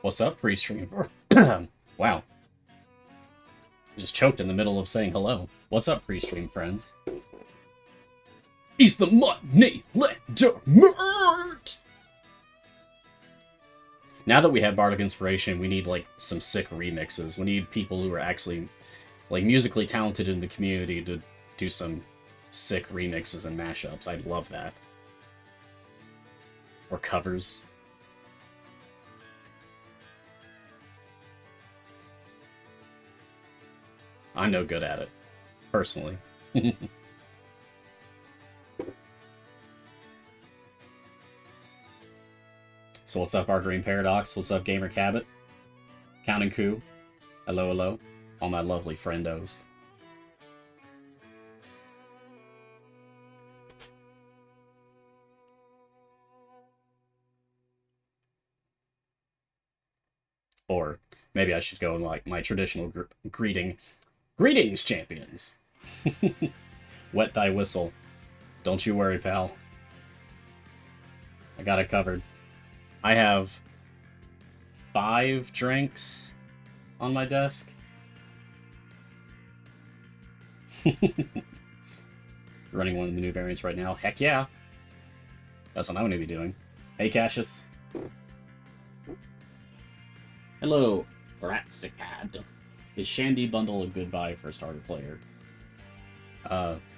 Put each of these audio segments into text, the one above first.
What's up, pre-stream? Wow. Just choked in the middle of saying hello. What's up, pre-stream friends? He's the money lender mert! Now that we have Bardic Inspiration, we need, like, some sick remixes. We need people who are actually, like, musically talented in the community to do some sick remixes and mashups. I'd love that. Or covers. I'm no good at it, personally. So what's up, our Green Paradox? What's up, Gamer Cabot? Counting Coup? Hello, hello. All my lovely friendos. Or maybe I should go in like my traditional greeting. Greetings, champions! Wet thy whistle. Don't you worry, pal. I got it covered. I have 5 drinks on my desk. Running one of the new variants right now. Heck yeah! That's what I'm going to be doing. Hey, Cassius. Hello, Bratzicad. Is Shandy Bundle a good buy for a starter player?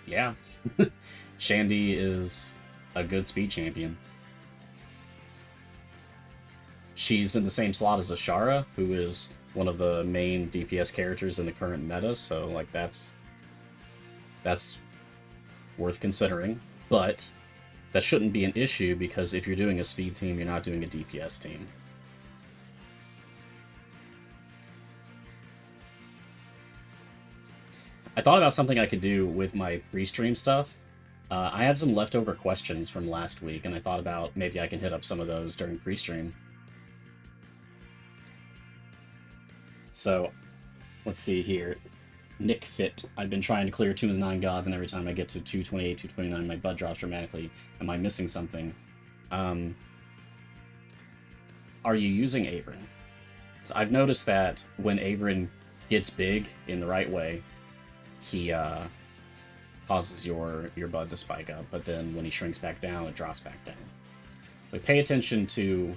Yeah. Shandy is a good speed champion. She's in the same slot as Ashara, who is one of the main DPS characters in the current meta, so, like, that's worth considering. But that shouldn't be an issue, because if you're doing a speed team, you're not doing a DPS team. I thought about something I could do with my pre-stream stuff. I had some leftover questions from last week, and I thought about maybe I can hit up some of those during pre-stream. So, let's see here. Nick Fit. I've been trying to clear 2 of the 9 gods, and every time I get to 228, 229, my butt drops dramatically. Am I missing something? Are you using Averin? So I've noticed that when Averin gets big in the right way, he causes your bud to spike up, but then when he shrinks back down, it drops back down. Like, pay attention to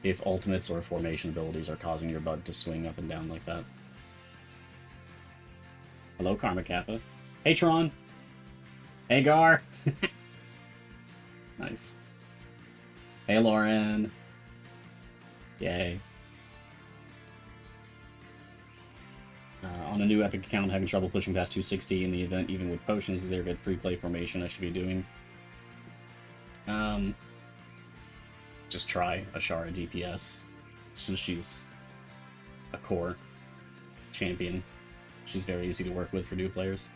if ultimates or formation abilities are causing your bud to swing up and down like that. Hello, Karma Kappa. Hey, Tron. Hey, Gar. Nice. Hey, Lauren. Yay. On a new Epic account, having trouble pushing past 260 in the event, even with potions. Is there a good free play formation I should be doing? Just try Ashara DPS. Since she's a core champion, she's very easy to work with for new players.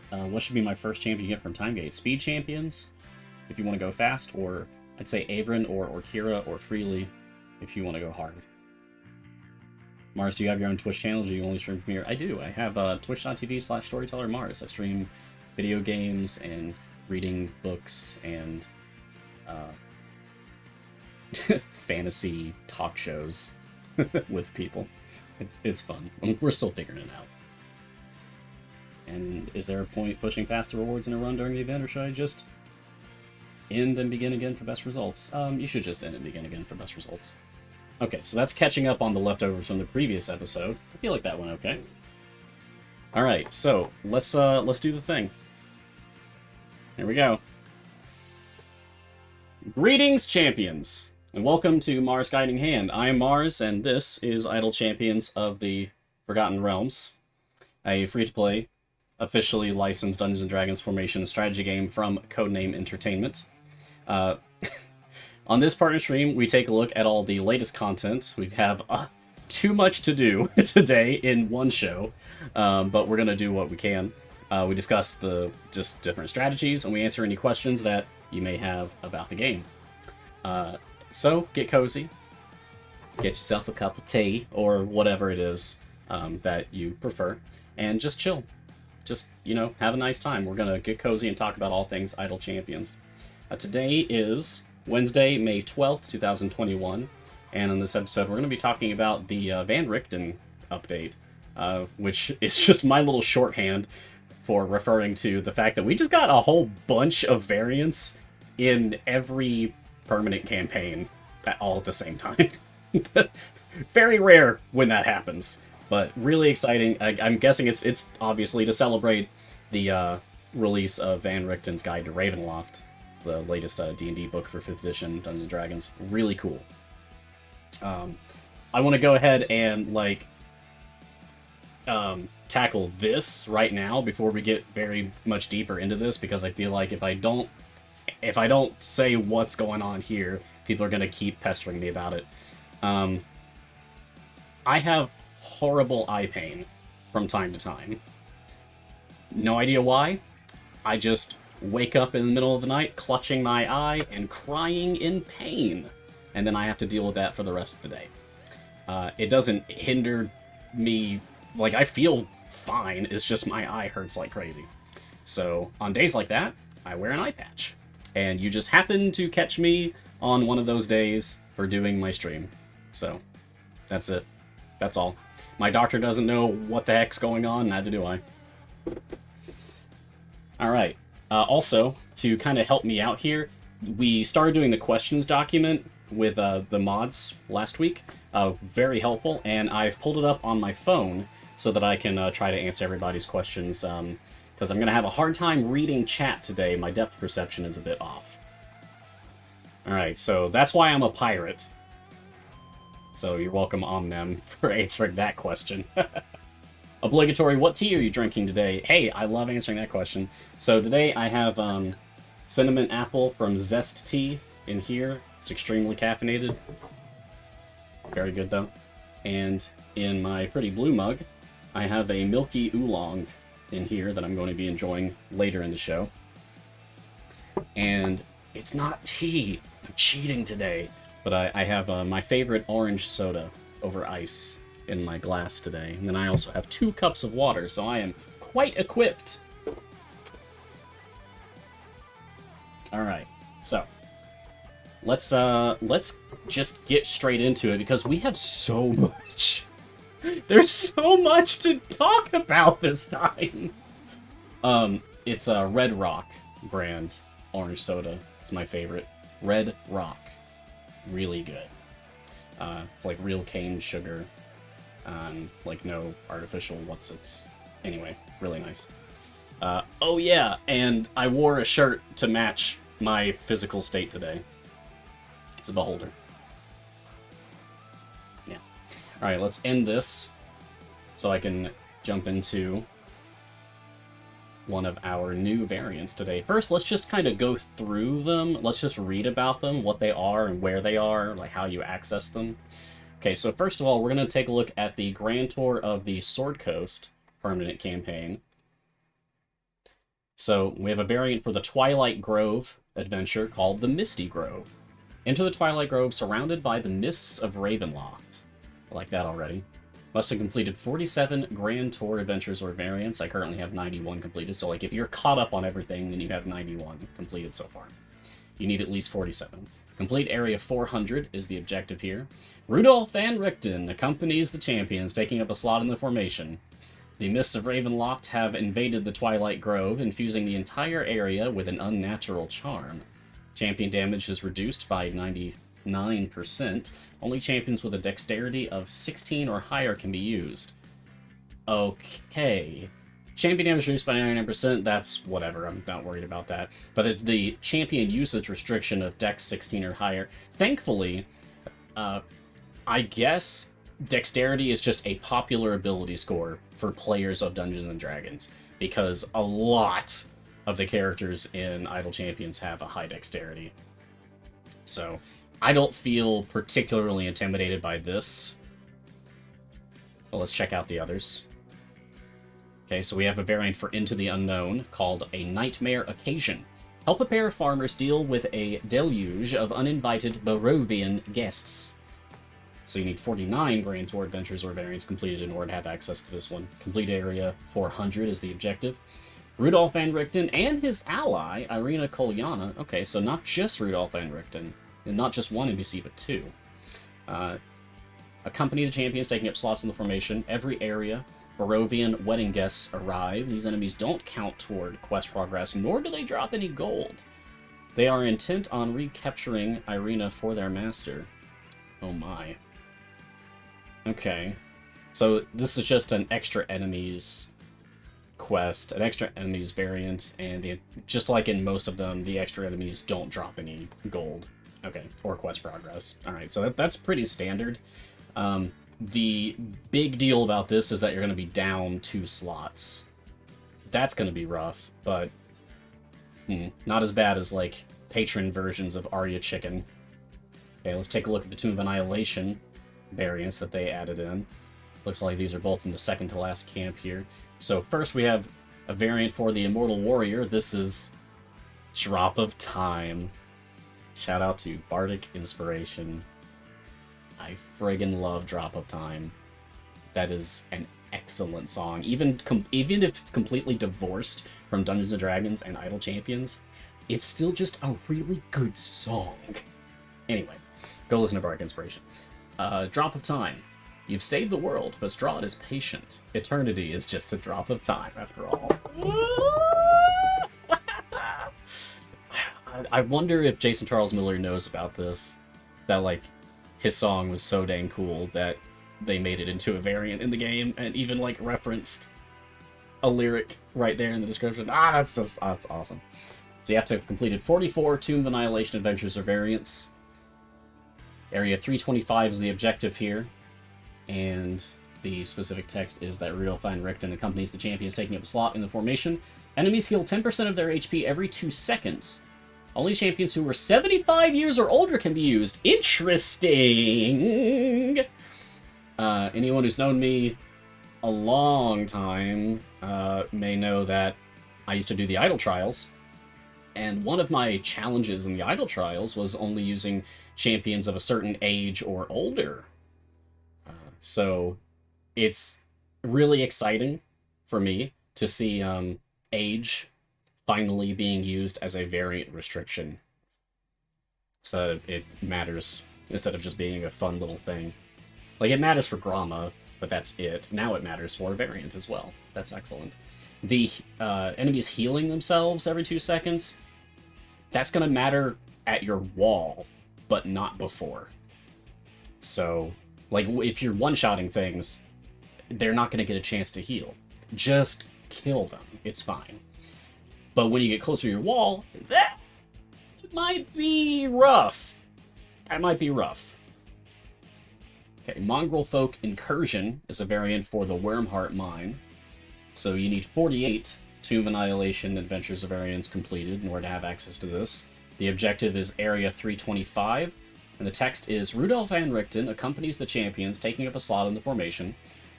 What should be my first champion you get from Timegate? Speed champions, if you want to go fast, or I'd say Averin or Kira or Freely, if you want to go hard. Mars, do you have your own Twitch channel? Do you only stream from here? I do. I have twitch.tv/storytellermars. I stream video games and reading books and fantasy talk shows with people. It's fun. We're still figuring it out. And is there a point pushing past the rewards in a run during the event, or should I just end and begin again for best results? You should just end and begin again for best results. Okay, so that's catching up on the leftovers from the previous episode. I feel like that went okay. Alright, so let's do the thing. Here we go. Greetings, champions, and welcome to Mars Guiding Hand. I am Mars, and this is Idle Champions of the Forgotten Realms, a free-to-play, officially licensed Dungeons & Dragons formation strategy game from Codename Entertainment. On this partner stream, we take a look at all the latest content. We have too much to do today in one show, but we're going to do what we can. We discuss the just different strategies, and we answer any questions that you may have about the game. So, get cozy, get yourself a cup of tea, or whatever it is that you prefer, and just chill. Just, have a nice time. We're going to get cozy and talk about all things Idle Champions. Today is Wednesday, May 12th, 2021. And in this episode, we're going to be talking about the Van Richten update, which is just my little shorthand for referring to the fact that we just got a whole bunch of variants in every permanent campaign all at the same time. Very rare when that happens, but really exciting. I'm guessing it's obviously to celebrate the release of Van Richten's Guide to Ravenloft, the latest D&D book for 5th edition Dungeons & Dragons. Really cool. I want to go ahead and tackle this right now before we get very much deeper into this, because I feel like if I don't say what's going on here, people are going to keep pestering me about it. I have horrible eye pain from time to time. No idea why. I just wake up in the middle of the night clutching my eye and crying in pain, and then I have to deal with that for the rest of the day. It doesn't hinder me, I feel fine, it's just my eye hurts like crazy. So on days like that, I wear an eye patch, and you just happen to catch me on one of those days for doing my stream. So that's it. That's all. My doctor doesn't know what the heck's going on, neither do I. Alright. Also, to kind of help me out here, we started doing the questions document with the mods last week. Very helpful, and I've pulled it up on my phone so that I can try to answer everybody's questions, because I'm going to have a hard time reading chat today. My depth perception is a bit off. Alright, so that's why I'm a pirate. So you're welcome, Omnem, for answering that question. Obligatory, what tea are you drinking today? Hey, I love answering that question. So today I have cinnamon apple from Zest Tea in here. It's extremely caffeinated. Very good, though. And in my pretty blue mug, I have a milky oolong in here that I'm going to be enjoying later in the show. And it's not tea. I'm cheating today. But I have my favorite orange soda over ice in my glass today. And then I also have 2 cups of water, so I am quite equipped. Alright, so let's just get straight into it, because we have so much. There's so much to talk about this time. It's a Red Rock brand orange soda. It's my favorite. Red Rock. Really good. It's like real cane sugar. No artificial what's-its. Anyway, really nice. Oh yeah, and I wore a shirt to match my physical state today. It's a beholder. Yeah. Alright, let's end this so I can jump into one of our new variants today. First, let's just kind of go through them. Let's just read about them, what they are and where they are, how you access them. Okay, so first of all, we're going to take a look at the Grand Tour of the Sword Coast permanent campaign. So we have a variant for the Twilight Grove adventure called the Misty Grove. Enter the Twilight Grove surrounded by the mists of Ravenloft. I like that already. Must have completed 47 Grand Tour adventures or variants. I currently have 91 completed, so if you're caught up on everything, then you have 91 completed so far. You need at least 47. Complete area 400 is the objective here. Rudolf Van Richten accompanies the champions, taking up a slot in the formation. The Mists of Ravenloft have invaded the Twilight Grove, infusing the entire area with an unnatural charm. Champion damage is reduced by 99%. Only champions with a dexterity of 16 or higher can be used. Okay. Champion damage reduced by 99%, that's whatever, I'm not worried about that. But the champion usage restriction of dex 16 or higher, thankfully, I guess dexterity is just a popular ability score for players of Dungeons & Dragons, because a lot of the characters in Idle Champions have a high dexterity. So, I don't feel particularly intimidated by this. Well, let's check out the others. Okay, so we have a variant for Into the Unknown called a Nightmare Occasion. Help a pair of farmers deal with a deluge of uninvited Barovian guests. So you need 49 Grand Tour adventures or variants completed in order to have access to this one. Complete area 400 is the objective. Rudolf van Richten and his ally, Irina Kolyana. Okay, so not just Rudolf van Richten, and not just one NPC, but two. Accompany the champions, taking up slots in the formation. Every area, Barovian wedding guests arrive. These enemies don't count toward quest progress, nor do they drop any gold. They are intent on recapturing Irina for their master. Oh my. Okay. So this is just an extra enemies quest, an extra enemies variant, and just like in most of them, the extra enemies don't drop any gold. Okay, or quest progress. Alright, so that's pretty standard. The big deal about this is that you're going to be down 2 slots. That's going to be rough, but not as bad as, like, patron versions of Arya Chicken. Okay, let's take a look at the Tomb of Annihilation variants that they added in. Looks like these are both in the second to last camp here. So first we have a variant for the Immortal Warrior. This is Drop of Time. Shout out to Bardic Inspiration. I friggin' love Drop of Time. That is an excellent song. Even if it's completely divorced from Dungeons & Dragons and Idle Champions, it's still just a really good song. Anyway, go listen to Bardic Inspiration. Drop of Time. You've saved the world, but Strahd is patient. Eternity is just a drop of time, after all. I wonder if Jason Charles Miller knows about this. That, like, his song was so dang cool that they made it into a variant in the game and even, like, referenced a lyric right there in the description. That's awesome. So you have to have completed 44 Tomb of Annihilation adventures or variants. Area 325 is the objective here. And the specific text is that Rudolf van Richten accompanies the champions taking up a slot in the formation. Enemies heal 10% of their HP every 2 seconds. Only champions who were 75 years or older can be used. Interesting! Anyone who's known me a long time may know that I used to do the Idle Trials. And one of my challenges in the Idle Trials was only using champions of a certain age or older. So it's really exciting for me to see age finally being used as a variant restriction. So it matters, instead of just being a fun little thing. Like, it matters for Gromma, but that's it. Now it matters for a variant as well. That's excellent. The enemies healing themselves every 2 seconds, that's going to matter at your wall, but not before. So, like, if you're one-shotting things, they're not going to get a chance to heal. Just kill them. It's fine. But when you get closer to your wall, that might be rough. That might be rough. Okay, Mongrel Folk Incursion is a variant for the Wormheart Mine. So you need 48 Tomb of Annihilation Adventures of variants completed in order to have access to this. The objective is Area 325, and the text is, Rudolf van Richten accompanies the champions, taking up a slot in the formation.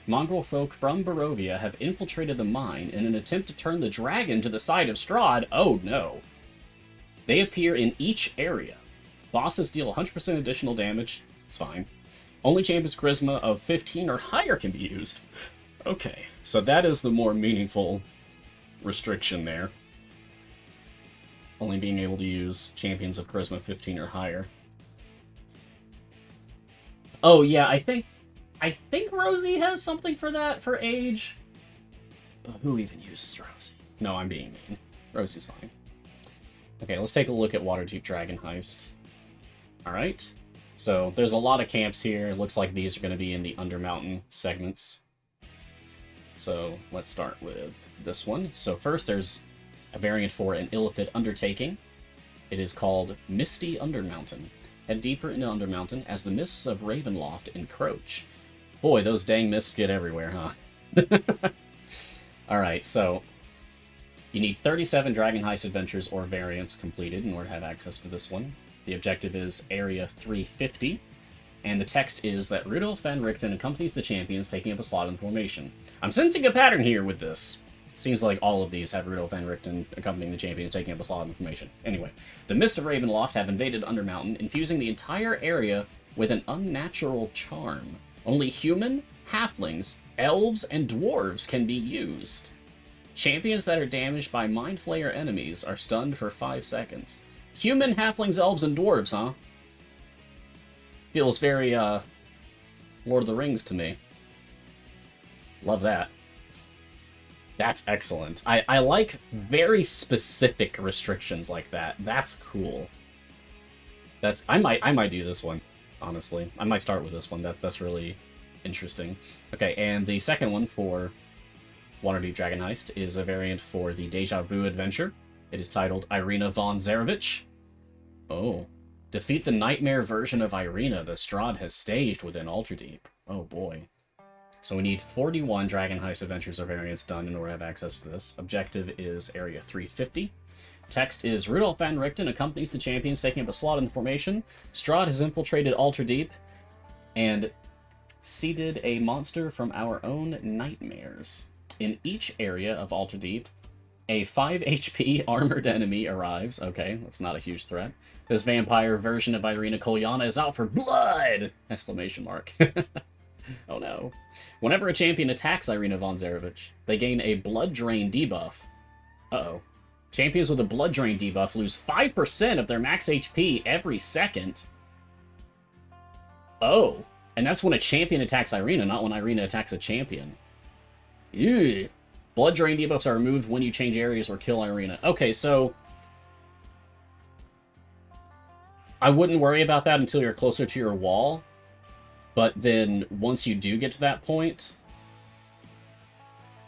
Mongrel folk from Barovia have infiltrated the mine in an attempt to turn the dragon to the side of Strahd. Oh no. They appear in each area. Bosses deal 100% additional damage. It's fine. Only champions charisma of 15 or higher can be used. Okay, so that is the more meaningful restriction there. Only being able to use champions of charisma 15 or higher. Oh yeah, I think Rosie has something for that, for age. But who even uses Rosie? No, I'm being mean. Rosie's fine. Okay, let's take a look at Waterdeep Dragon Heist. Alright. So, there's a lot of camps here. It looks like these are going to be in the Undermountain segments. So, let's start with this one. So first, there's a variant for an Illithid undertaking. It is called Misty Undermountain. Head deeper into Undermountain as the mists of Ravenloft encroach. Boy, those dang mists get everywhere, huh? Alright, so you need 37 Dragon Heist adventures or variants completed in order to have access to this one. The objective is Area 350, and the text is that Rudolf van Richten accompanies the champions, taking up a slot in the formation. I'm sensing a pattern here with this. Seems like all of these have Rudolf van Richten accompanying the champions, taking up a slot in the formation. Anyway, the Mists of Ravenloft have invaded Undermountain, infusing the entire area with an unnatural charm. Only human, halflings, elves, and dwarves can be used. Champions that are damaged by Mind Flayer enemies are stunned for 5 seconds. Human, halflings, elves, and dwarves, huh? Feels very, Lord of the Rings to me. Love that. That's excellent. I like very specific restrictions like that. That's cool. I might do this one, honestly. I might start with this one. That's really interesting. Okay, and the second one for Waterdeep Dragon Heist is a variant for the Deja Vu adventure. It is titled Irina von Zarevich. Oh. Defeat the nightmare version of Irina that Strahd has staged within Alterdeep. Oh boy. So we need 41 Dragon Heist adventures or variants done in order to have access to this. Objective is Area 350. Text is Rudolf van Richten accompanies the champions taking up a slot in the formation. Strahd has infiltrated Alterdeep and seeded a monster from our own nightmares. In each area of Alterdeep, a 5 HP armored enemy arrives. Okay, that's not a huge threat. This vampire version of Irina Kolyana is out for blood! Exclamation mark. Oh no. Whenever a champion attacks Irina von Zarevich, they gain a blood drain debuff. Uh-oh. Champions with a blood drain debuff lose 5% of their max HP every second. Oh. And that's when a champion attacks Irina, not when Irina attacks a champion. Ew. Blood drain debuffs are removed when you change areas or kill Irina. Okay, so I wouldn't worry about that until you're closer to your wall. But then, once you do get to that point,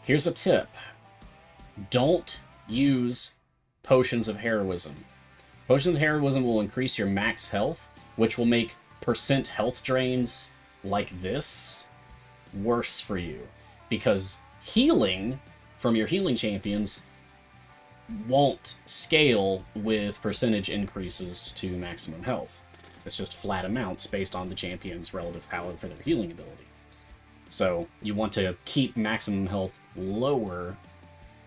here's a tip. Don't use Potions of Heroism. Potions of Heroism will increase your max health, which will make percent health drains like this worse for you. Because healing from your healing champions won't scale with percentage increases to maximum health. It's just flat amounts based on the champion's relative power for their healing ability. So you want to keep maximum health lower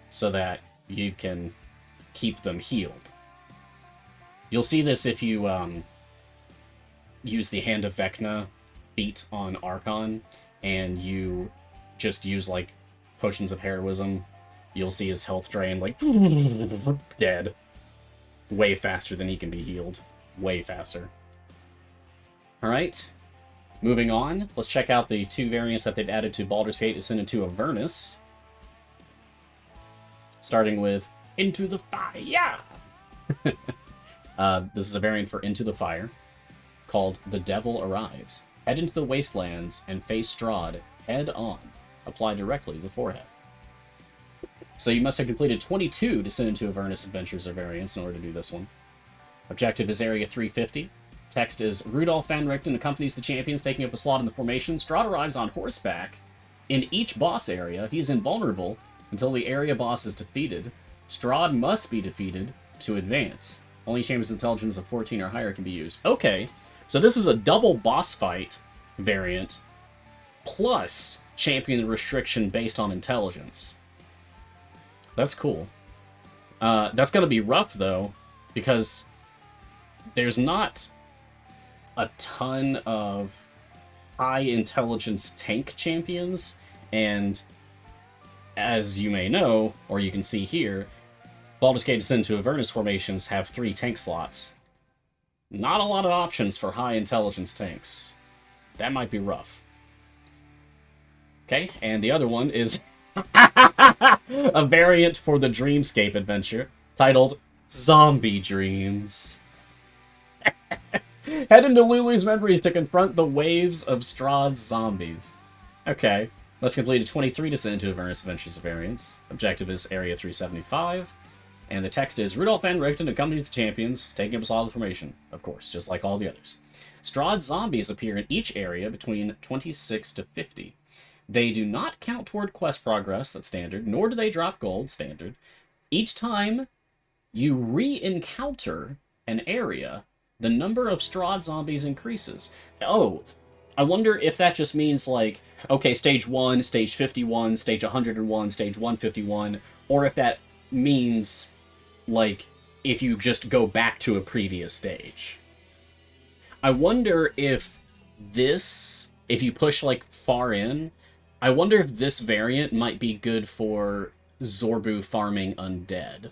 so that you can keep them healed. You'll see this if you use the Hand of Vecna feat on Archon, and you just use, like, Potions of Heroism. You'll see his health drain, like, dead. Way faster than he can be healed. Way faster. Alright, moving on. Let's check out the 2 variants that they've added to Baldur's Gate Ascended to Avernus. Starting with Into the Fire! This is a variant for Into the Fire, called The Devil Arrives. Head into the Wastelands and face Strahd head-on. Apply directly to the forehead. So you must have completed 22 Descend into Avernus adventures or variants in order to do this one. Objective is Area 350. Text is, Rudolf van Richten accompanies the champions taking up a slot in the formation. Strahd arrives on horseback. In each boss area, he's invulnerable until the area boss is defeated. Strahd must be defeated to advance. Only champions with intelligence of 14 or higher can be used. Okay, so this is a double boss fight variant, plus champion restriction based on intelligence. That's cool. That's going to be rough, though, because there's not a ton of high intelligence tank champions, and as you may know, or you can see here, Baldur's Gate Descend to Avernus formations have 3 tank slots. Not a lot of options for high intelligence tanks. That might be rough. Okay, and the other one is a variant for the Dreamscape adventure, titled Zombie Dreams. Head into Lulu's memories to confront the waves of Strahd's zombies. Okay, let's complete a 23 Descend into Avernus Adventures variants. Objective is Area 375. And the text is, Rudolf van Richten accompanies the champions, taking up a solid formation. Of course, just like all the others. Strahd's zombies appear in each area between 26 to 50. They do not count toward quest progress, that's standard, nor do they drop gold, standard. Each time you re-encounter an area, the number of Strahd zombies increases. Oh, I wonder if that just means, like, okay, stage 1, stage 51, stage 101, stage 151, or if that means, like, if you just go back to a previous stage. I wonder if this, if you push, like, far in, I wonder if this variant might be good for Zorbu farming undead.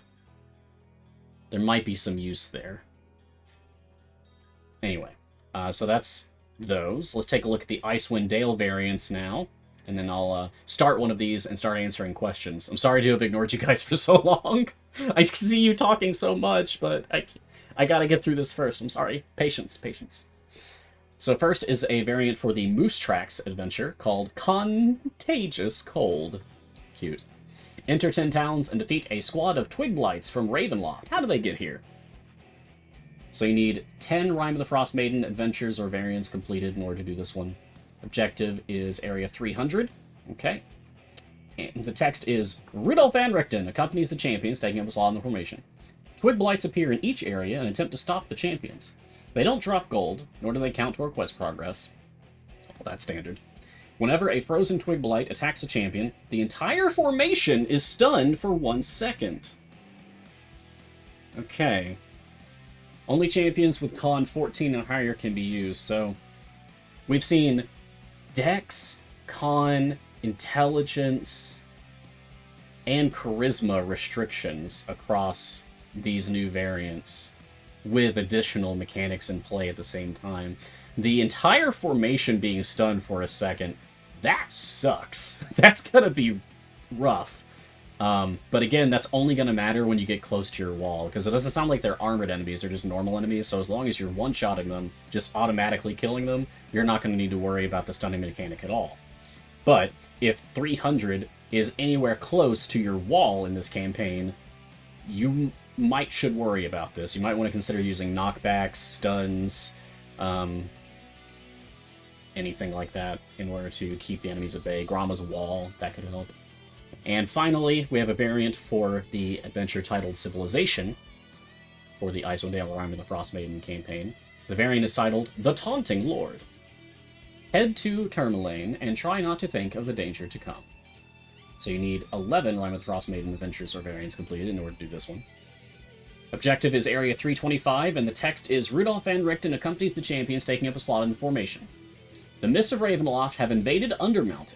There might be some use there. Anyway, so that's those. Let's take a look at the Icewind Dale variants now, and then I'll start one of these and start answering questions. I'm sorry to have ignored you guys for so long. I see you talking so much, but I gotta get through this first. I'm sorry. Patience, patience. So first is a variant for the Moose Tracks adventure called Contagious Cold. Cute. Enter 10 towns and defeat a squad of Twig Blights from Ravenloft. How do they get here? So you need 10 Rime of the Frost Maiden adventures or variants completed in order to do this one. Objective is Area 300. Okay. And the text is, Rudolf van Richten accompanies the champions, taking up a slot in the formation. Twig Blights appear in each area and attempt to stop the champions. They don't drop gold, nor do they count toward quest progress. Well, that's standard. Whenever a frozen Twig Blight attacks a champion, the entire formation is stunned for 1 second. Okay. Only champions with Con 14 and higher can be used, so we've seen Dex, Con, Intelligence, and Charisma restrictions across these new variants, with additional mechanics in play at the same time. The entire formation being stunned for a second, that sucks. That's gonna be rough. But again, that's only gonna matter when you get close to your wall, because it doesn't sound like they're armored enemies, they're just normal enemies, so as long as you're one-shotting them, just automatically killing them, you're not gonna need to worry about the stunning mechanic at all. But if 300 is anywhere close to your wall in this campaign, you should worry about this. You might want to consider using knockbacks, stuns, anything like that in order to keep the enemies at bay. Gromma's Wall, that could help. And finally, we have a variant for the adventure titled Civilization for the Icewind Dale Rime of the Frost Maiden campaign. The variant is titled The Taunting Lord. Head to Tourmaline and try not to think of the danger to come. So you need 11 Rime of the Frost Maiden adventures or variants completed in order to do this one. Objective is Area 325, and the text is, Rudolf van Richten accompanies the champions, taking up a slot in the formation. The Mists of Ravenloft have invaded Undermountain,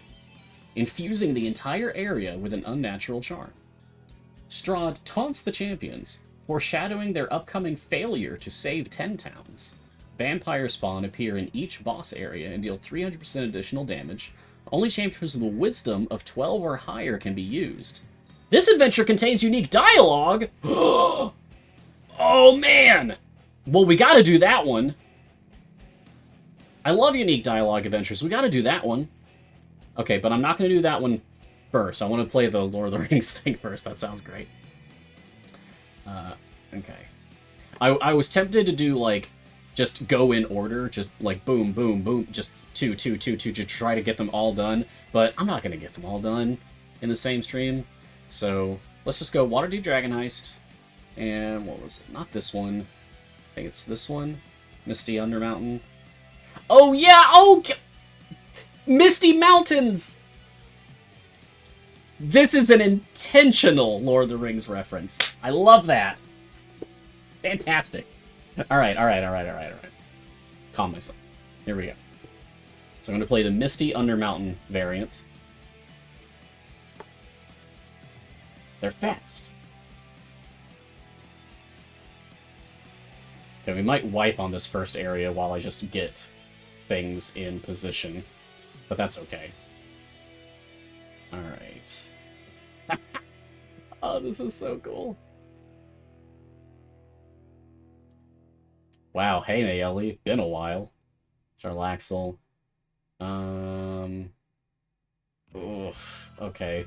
infusing the entire area with an unnatural charm. Strahd taunts the champions, foreshadowing their upcoming failure to save 10 towns. Vampire spawn appear in each boss area and deal 300% additional damage. Only champions with a wisdom of 12 or higher can be used. This adventure contains unique dialogue! Oh, man! Well, we gotta do that one. I love unique dialogue adventures. We gotta do that one. Okay, but I'm not gonna do that one first. I want to play the Lord of the Rings thing first. That sounds great. Okay. I was tempted to do, like, just go in order. Just, like, boom, boom, boom. Just two, to try to get them all done. But I'm not gonna get them all done in the same stream. So, let's just go Waterdeep Dragon Heist. And what was it? Not this one. I think it's this one. Misty Undermountain. Oh, yeah! Oh! Misty Mountains! This is an intentional Lord of the Rings reference. I love that. Fantastic. Alright. Calm myself. Here we go. So I'm going to play the Misty Undermountain variant. They're fast. Okay, we might wipe on this first area while I just get things in position. But that's okay. Alright. Oh, this is so cool. Wow, hey Nayeli, been a while. Charlaxle. Oof, okay.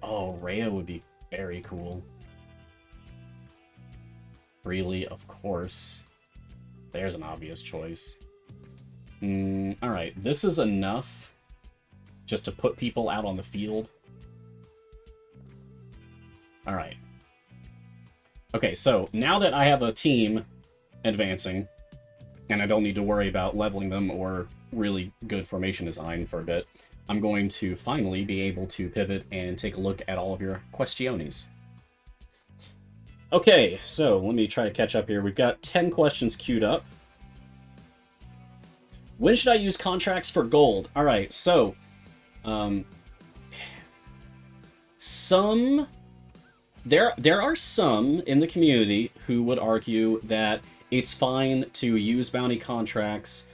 Oh, Rhea would be very cool. Really, of course. There's an obvious choice. Alright, this is enough just to put people out on the field. Alright. Okay, so now that I have a team advancing, and I don't need to worry about leveling them or really good formation design for a bit, I'm going to finally be able to pivot and take a look at all of your questiones. Okay, so let me try to catch up here. We've got 10 questions queued up. When should I use contracts for gold? Alright, so Um, there are some in the community who would argue that it's fine to use bounty contracts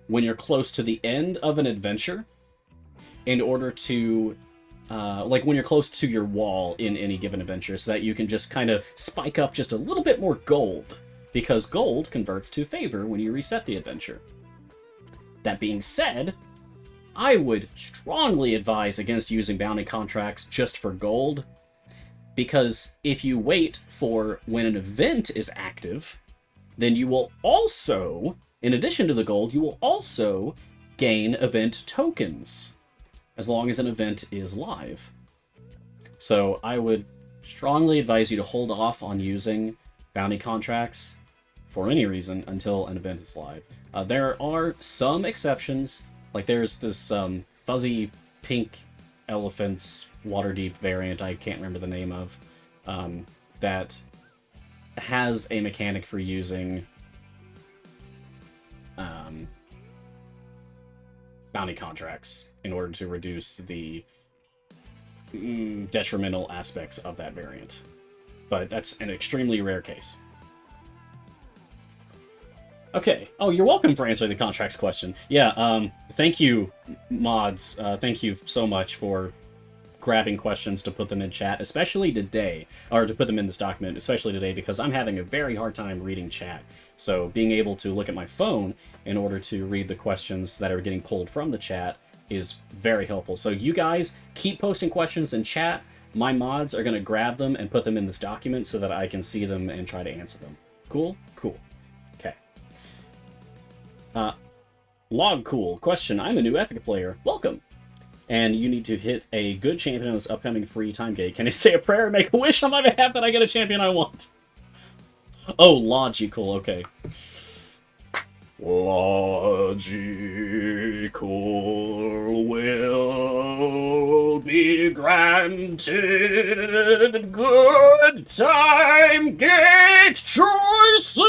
when you're close to the end of an adventure in order to like when you're close to your wall in any given adventure, so that you can just kind of spike up just a little bit more gold, because gold converts to favor when you reset the adventure. That being said, I would strongly advise against using bounty contracts just for gold, because if you wait for when an event is active, then you will also, in addition to the gold, you will also gain event tokens, as long as an event is live. So I would strongly advise you to hold off on using bounty contracts for any reason until an event is live. There are some exceptions, like there's this fuzzy pink elephants Waterdeep variant I can't remember the name of, that has a mechanic for using bounty contracts in order to reduce the detrimental aspects of that variant. But that's an extremely rare case. Okay. Oh, you're welcome for answering the contracts question. Yeah, thank you, mods. Thank you so much for grabbing questions to put them in chat, especially today, or to put them in this document, especially today, because I'm having a very hard time reading chat. So being able to look at my phone in order to read the questions that are getting pulled from the chat is very helpful. So you guys keep posting questions in chat. My mods are going to grab them and put them in this document so that I can see them and try to answer them. Cool? Cool. Okay. Log Cool. Question. I'm a new Epic player. Welcome. And you need to hit a good champion on this upcoming free time gate. Can I say a prayer and make a wish on my behalf that I get a champion I want? Oh, logical. Okay. Logical will be granted good time gate choices.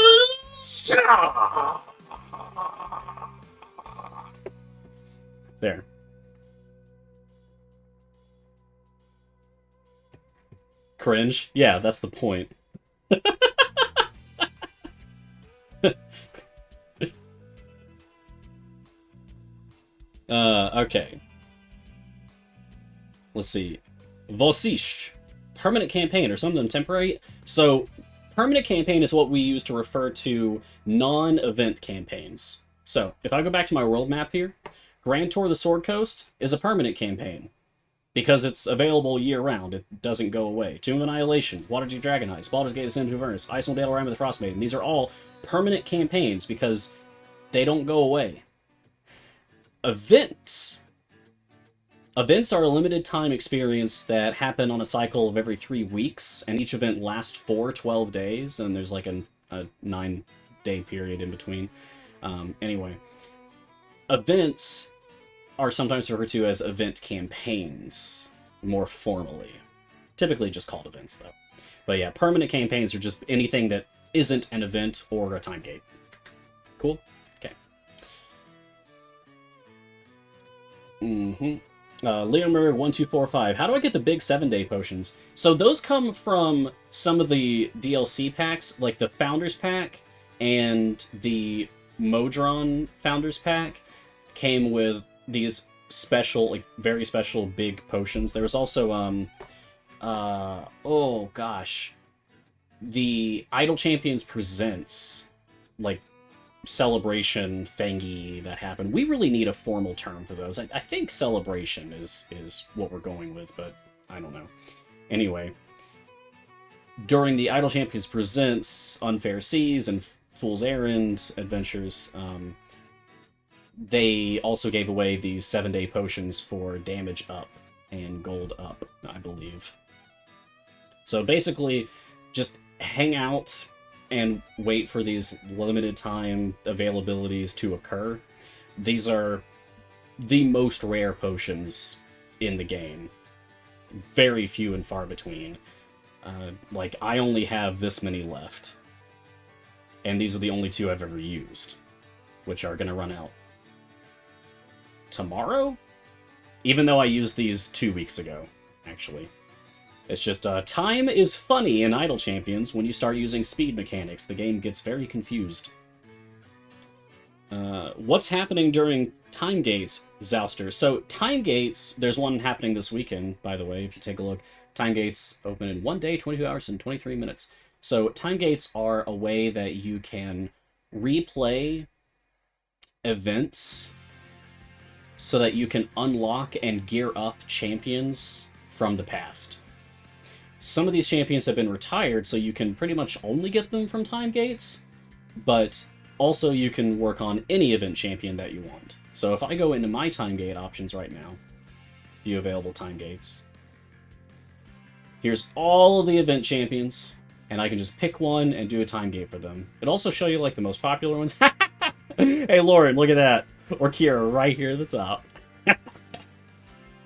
There. Cringe? Yeah, that's the point. Okay. Let's see. Vosish. Permanent campaign, or some of them temporary. So, permanent campaign is what we use to refer to non-event campaigns. So, if I go back to my world map here, Grand Tour of the Sword Coast is a permanent campaign, because it's available year-round. It doesn't go away. Tomb of Annihilation, Waterdeep Dragon Heist, Baldur's Gate Ascent to Avernus, Icewind Dale, Rime of the Frost Maiden. These are all permanent campaigns because they don't go away. Events. Events are a limited time experience that happen on a cycle of every 3 weeks, and each event lasts for 12 days, and there's like a 9-day period in between. Anyway, events are sometimes referred to as event campaigns, more formally. Typically just called events, though. But yeah, permanent campaigns are just anything that isn't an event or a time gate. Cool? Okay. Leomur1245. How do I get the big 7-day potions? So those come from some of the DLC packs, like the Founders Pack and the Modron Founders Pack came with these special, like, very special big potions. There was also, oh gosh, the Idle Champions Presents, like, celebration thingy that happened. We really need a formal term for those. I think celebration is what we're going with, but I don't know. Anyway, during the Idle Champions Presents Unfair Seas and Fool's Errand adventures, they also gave away these 7-day potions for damage up and gold up, I believe. So basically, just hang out and wait for these limited time availabilities to occur. These are the most rare potions in the game. Very few and far between. Like, I only have this many left. And these are the only 2 I've ever used, which are going to run out tomorrow? Even though I used these 2 weeks ago, actually. It's just, time is funny in Idle Champions. When you start using speed mechanics, the game gets very confused. What's happening during time gates, Zouster? So, time gates, there's one happening this weekend, by the way, if you take a look. Time gates open in 1 day, 22 hours, and 23 minutes. So, time gates are a way that you can replay events so that you can unlock and gear up champions from the past. Some of these champions have been retired, so you can pretty much only get them from time gates, but also you can work on any event champion that you want. So if I go into my time gate options right now, view available time gates, here's all of the event champions, and I can just pick one and do a time gate for them. It'll also show you like the most popular ones. Hey Lauren, look at that. Or Kira right here at the top.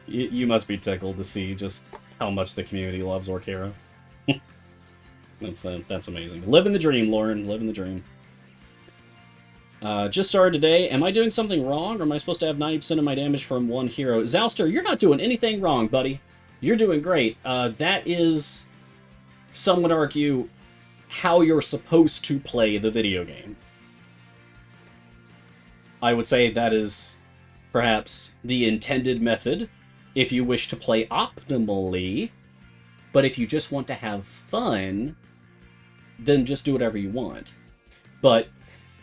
You must be tickled to see just how much the community loves Orkira. That's amazing. Living the dream, Lauren. Living the dream. Just started today. Am I doing something wrong, or am I supposed to have 90% of my damage from one hero? Zouster, you're not doing anything wrong, buddy. You're doing great. That is, some would argue, how you're supposed to play the video game. I would say that is perhaps the intended method if you wish to play optimally, but if you just want to have fun, then just do whatever you want. But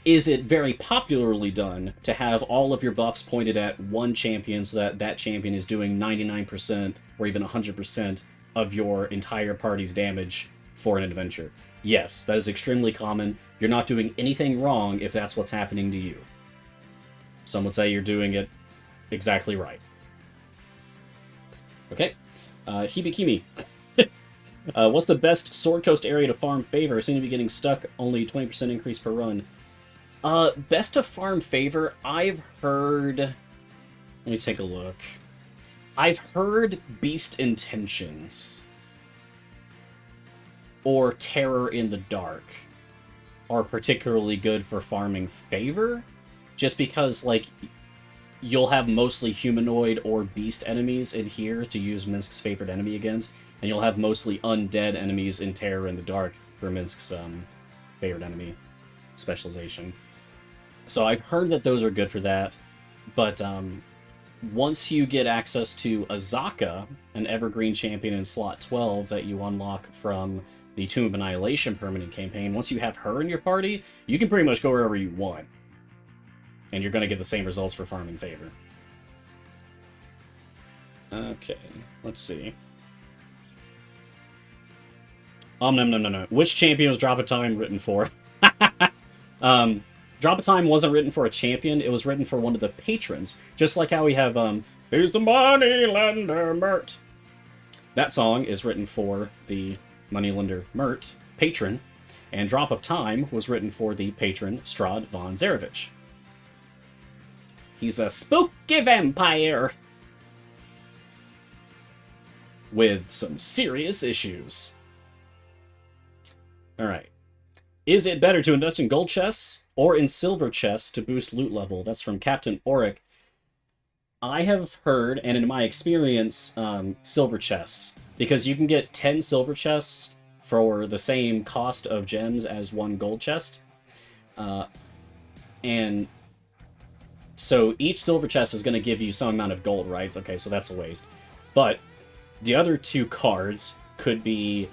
is it very popularly done to have all of your buffs pointed at one champion so that that champion is doing 99% or even 100% of your entire party's damage for an adventure? Yes, that is extremely common. You're not doing anything wrong if that's what's happening to you. Some would say you're doing it exactly right. Okay. Hibikimi. What's the best Sword Coast area to farm Favor? I seem to be getting stuck. Only 20% increase per run. Best to farm Favor, I've heard... Let me take a look. I've heard Beast Intentions or Terror in the Dark are particularly good for farming Favor. Just because, like, you'll have mostly humanoid or beast enemies in here to use Minsc's favorite enemy against, and you'll have mostly undead enemies in Terror in the Dark for Minsc's favorite enemy specialization. So I've heard that those are good for that, but once you get access to Azaka, an evergreen champion in slot 12 that you unlock from the Tomb of Annihilation permanent campaign, once you have her in your party, you can pretty much go wherever you want. And you're going to get the same results for farming Favor. Okay, let's see. No. Which champion was Drop of Time written for? Drop of Time wasn't written for a champion, it was written for one of the patrons. Just like how we have, Here's the Moneylender Mert. That song is written for the Moneylender Mert patron, and Drop of Time was written for the patron Strahd von Zarovich. He's a spooky vampire with some serious issues. Alright. Is it better to invest in gold chests or in silver chests to boost loot level? That's from Captain Auric. I have heard, and in my experience, silver chests. Because you can get 10 silver chests for the same cost of gems as one gold chest. And so each silver chest is going to give you some amount of gold, right? Okay, so that's a waste. But the other two cards could be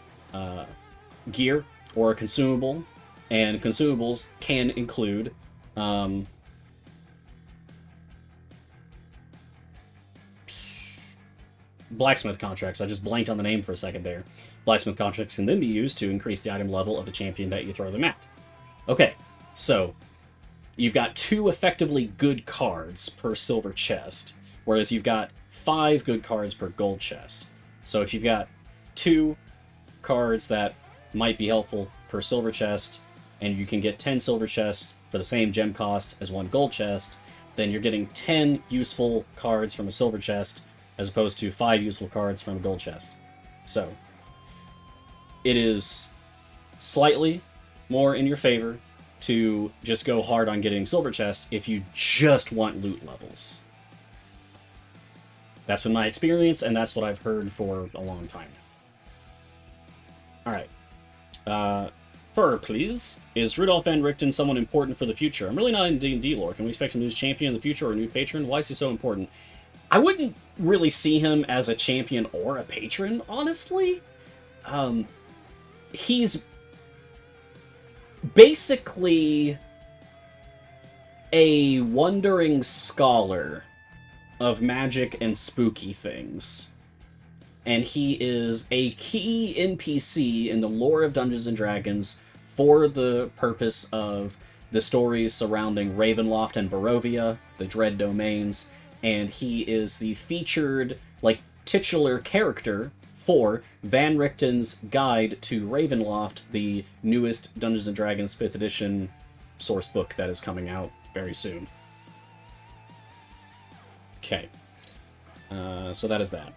gear or a consumable, and consumables can include blacksmith contracts. I just blanked on the name for a second there. Blacksmith contracts can then be used to increase the item level of the champion that you throw them at. Okay, so you've got 2 effectively good cards per silver chest, whereas you've got 5 good cards per gold chest. So if you've got 2 cards that might be helpful per silver chest, and you can get 10 silver chests for the same gem cost as 1 gold chest, then you're getting 10 useful cards from a silver chest, as opposed to 5 useful cards from a gold chest. So, it is slightly more in your favor to just go hard on getting silver chests if you just want loot levels. That's been my experience, and that's what I've heard for a long time now. Alright. Fur, please. Is Rudolf Van Richten someone important for the future? I'm really not in D&D lore. Can we expect him to be champion in the future or a new patron? Why is he so important? I wouldn't really see him as a champion or a patron, honestly. He's basically a wandering scholar of magic and spooky things. And he is a key NPC in the lore of Dungeons & Dragons for the purpose of the stories surrounding Ravenloft and Barovia, the Dread Domains, and he is the featured, like, titular character for Van Richten's Guide to Ravenloft, the newest Dungeons & Dragons 5th edition source book that is coming out very soon. Okay. So that is that.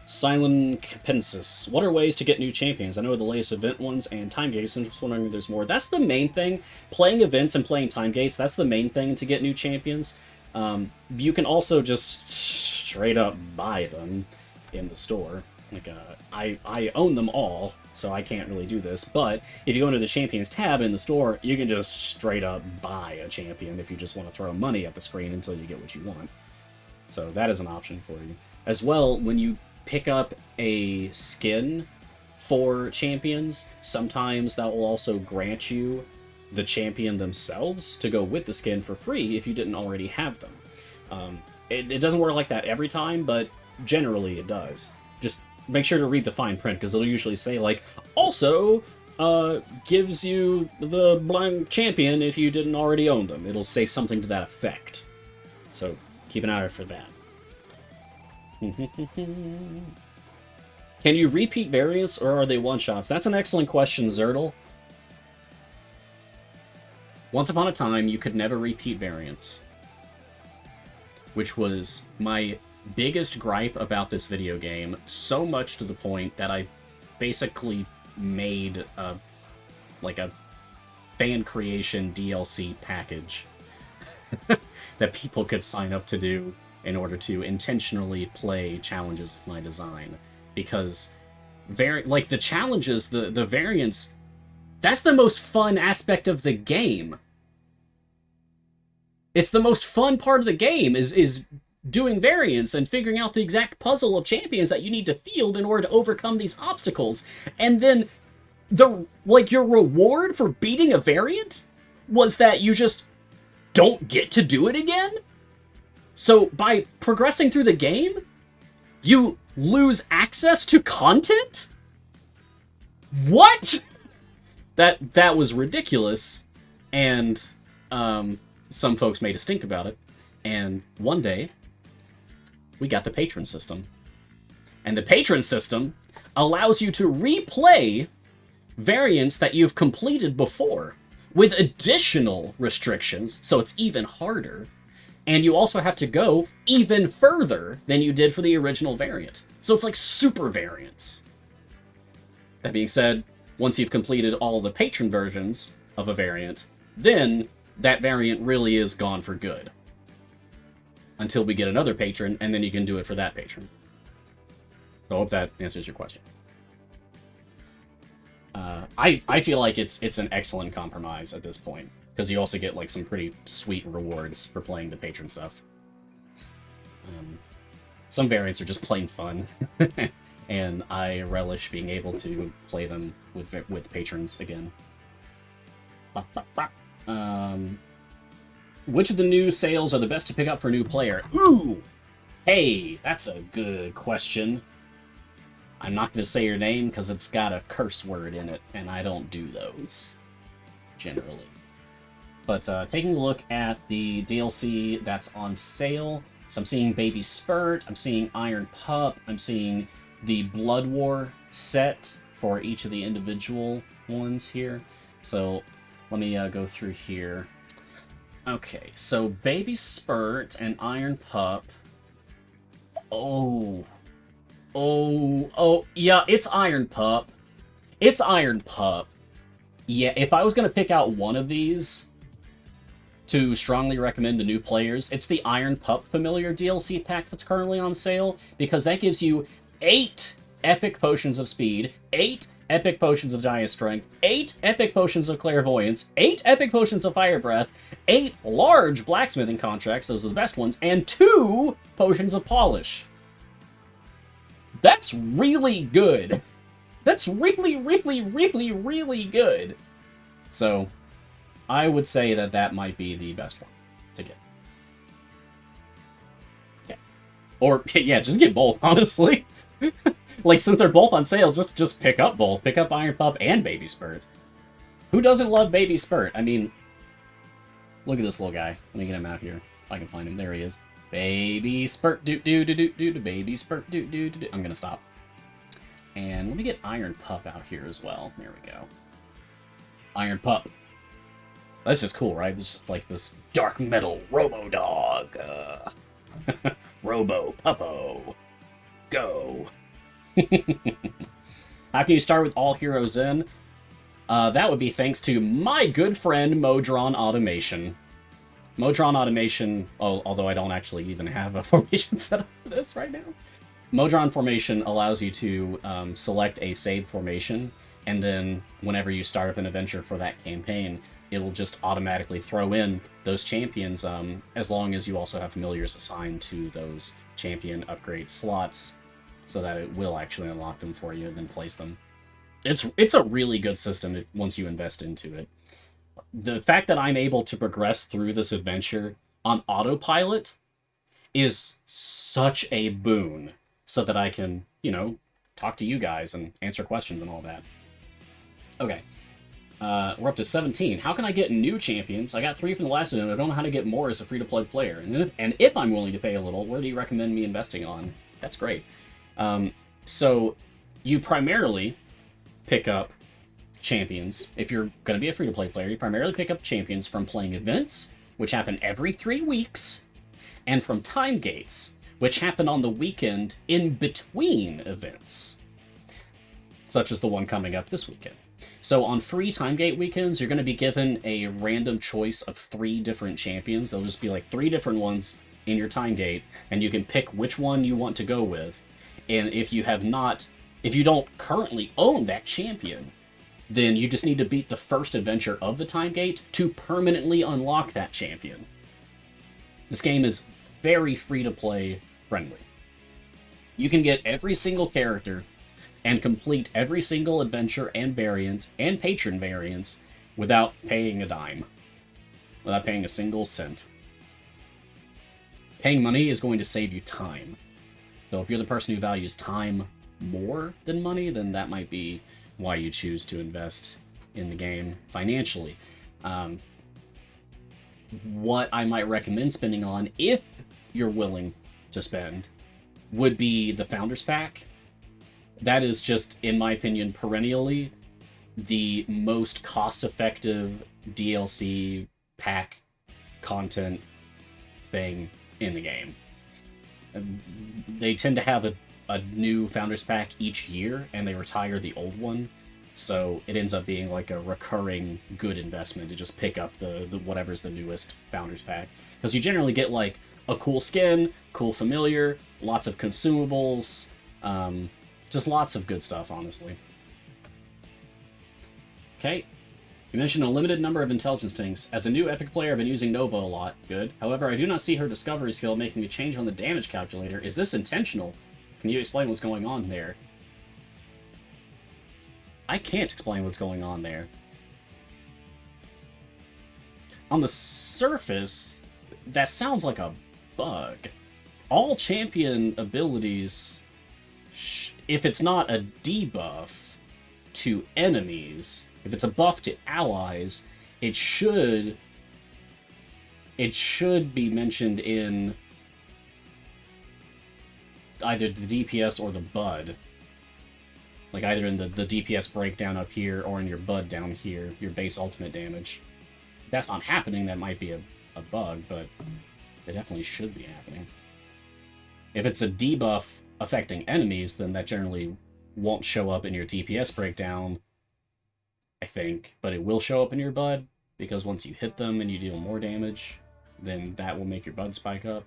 Silent Capensis. What are ways to get new champions? I know the latest event ones and time gates. I'm just wondering if there's more. That's the main thing. Playing events and playing time gates, that's the main thing to get new champions. You can also just straight up buy them in the store. Like, I own them all, so I can't really do this. But if you go into the Champions tab in the store, you can just straight up buy a champion if you just want to throw money at the screen until you get what you want. So that is an option for you. As well, when you pick up a skin for champions, sometimes that will also grant you the champion themselves to go with the skin for free if you didn't already have them. It doesn't work like that every time, but generally it does. Just make sure to read the fine print, because it'll usually say, like, also gives you the blank champion if you didn't already own them. It'll say something to that effect. So keep an eye out for that. Can you repeat variants, or are they one-shots? That's an excellent question, Zertle. Once upon a time, you could never repeat variants, which was my biggest gripe about this video game, so much to the point that I basically made a fan creation DLC package that people could sign up to do in order to intentionally play challenges of my design. Because the challenges, the variants, that's the most fun aspect of the game. It's the most fun part of the game is doing variants and figuring out the exact puzzle of champions that you need to field in order to overcome these obstacles. And then your reward for beating a variant was that you just don't get to do it again? So by progressing through the game, you lose access to content? What? That was ridiculous, and some folks made a stink about it. And one day, we got the patron system. And the patron system allows you to replay variants that you've completed before, with additional restrictions, so it's even harder. And you also have to go even further than you did for the original variant. So it's like super variants. That being said, once you've completed all the patron versions of a variant, then that variant really is gone for good. Until we get another patron, and then you can do it for that patron. So I hope that answers your question. I feel like it's an excellent compromise at this point, because you also get like some pretty sweet rewards for playing the patron stuff. Some variants are just plain fun, and I relish being able to play them with patrons again. Which of the new sales are the best to pick up for a new player? Ooh! Hey, that's a good question. I'm not going to say your name because it's got a curse word in it, and I don't do those, generally. But taking a look at the DLC that's on sale, so I'm seeing Baby Spurt, I'm seeing Iron Pup, I'm seeing the Blood War set for each of the individual ones here. So let me go through here. Okay, so Baby Spurt and Iron Pup. Oh, yeah, it's Iron Pup. It's Iron Pup. Yeah, if I was going to pick out one of these, to strongly recommend to new players, it's the Iron Pup Familiar DLC pack that's currently on sale, because that gives you 8 epic potions of speed, 8 epic potions of giant strength, 8 epic potions of clairvoyance, 8 epic potions of fire breath, 8 large blacksmithing contracts, those are the best ones, and 2 potions of polish. That's really good. That's really, really, really, really good. So, I would say that that might be the best one to get. Yeah. Or, yeah, just get both, honestly. Like, since they're both on sale, just pick up both. Pick up Iron Pup and Baby Spurt. Who doesn't love Baby Spurt? I mean, look at this little guy. Let me get him out here. If I can find him. There he is. Baby Spurt, do-do-do-do-do-do, Baby Spurt, do-do-do-do. I'm gonna stop. And let me get Iron Pup out here as well. There we go. Iron Pup. That's just cool, right? It's just like this dark metal Robo-Dog. Robo-Puppo. Go. How can you start with all heroes in? That would be thanks to my good friend Modron Automation. Modron Automation, although I don't actually even have a formation set up for this right now. Modron Formation allows you to select a saved formation, and then whenever you start up an adventure for that campaign, it will just automatically throw in those champions, as long as you also have familiars assigned to those champion upgrade slots, so that it will actually unlock them for you and then place them. It's a really good system once you invest into it. The fact that I'm able to progress through this adventure on autopilot is such a boon, so that I can, you know, talk to you guys and answer questions and all that. Okay. We're up to 17. How can I get new champions? I got 3 from the last one, and I don't know how to get more as a free-to-play player. And if I'm willing to pay a little, where do you recommend me investing on? That's great. So, you primarily pick up champions. If you're going to be a free-to-play player, you primarily pick up champions from playing events, which happen every 3 weeks, and from time gates, which happen on the weekend in between events, such as the one coming up this weekend. So on free time gate weekends, you're going to be given a random choice of 3 different champions. There'll just be like 3 different ones in your time gate, and you can pick which one you want to go with. And if you don't currently own that champion, then you just need to beat the first adventure of the time gate to permanently unlock that champion. This game is very free-to-play friendly. You can get every single character and complete every single adventure and variant and patron variants without paying a dime. Without paying a single cent. Paying money is going to save you time. So if you're the person who values time more than money, then that might be why you choose to invest in the game financially. What I might recommend spending on, if you're willing to spend, would be the Founders Pack. That is just, in my opinion, perennially the most cost-effective DLC pack content thing in the game. They tend to have a new Founders Pack each year, and they retire the old one, so it ends up being like a recurring good investment to just pick up the whatever's the newest Founders Pack. Because you generally get like a cool skin, cool familiar, lots of consumables, just lots of good stuff, honestly. Okay. You mentioned a limited number of intelligence things. As a new Epic player, I've been using Nova a lot. Good. However, I do not see her discovery skill making a change on the damage calculator. Is this intentional? Can you explain what's going on there? I can't explain what's going on there. On the surface, that sounds like a bug. All champion abilities, if it's not a debuff to enemies, if it's a buff to allies, it should be mentioned in either the DPS or the BUD. Like either in the DPS breakdown up here or in your BUD down here, your base ultimate damage. If that's not happening, that might be a bug, but it definitely should be happening. If it's a debuff affecting enemies, then that generally won't show up in your DPS breakdown, I think, but it will show up in your BUD. because once you hit them and you deal more damage, then that will make your bud spike up.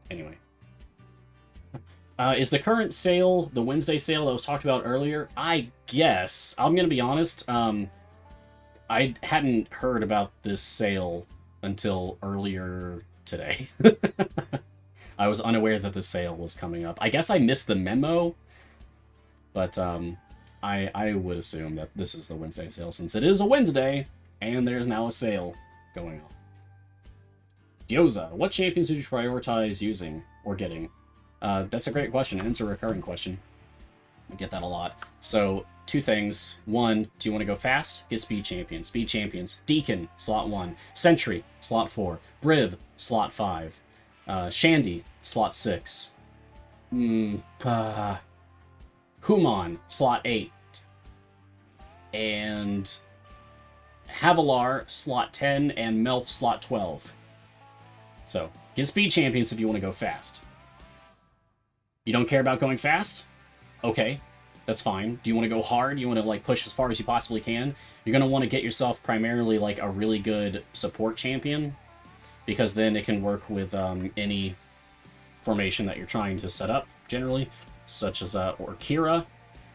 Anyway. Is the current sale the Wednesday sale that was talked about earlier? I guess. I'm going to be honest. I hadn't heard about this sale until earlier today. I was unaware that the sale was coming up. I guess I missed the memo, but I would assume that this is the Wednesday sale since it is a Wednesday and there's now a sale going on. Gyoza, what champions would you prioritize using or getting? That's a great question, and it's a recurring question. I get that a lot. So, two things. One, do you want to go fast? Get speed champions. Speed champions. Deacon, slot 1. Sentry, slot 4. Briv, slot 5. Shandy, slot 6. Human, slot 8. And Havilar, slot 10, and Melf, slot 12. So, get speed champions if you want to go fast. You don't care about going fast? Okay, that's fine. Do you want to go hard? You want to like push as far as you possibly can? You're going to want to get yourself primarily like a really good support champion, because then it can work with any formation that you're trying to set up, generally, such as or Kira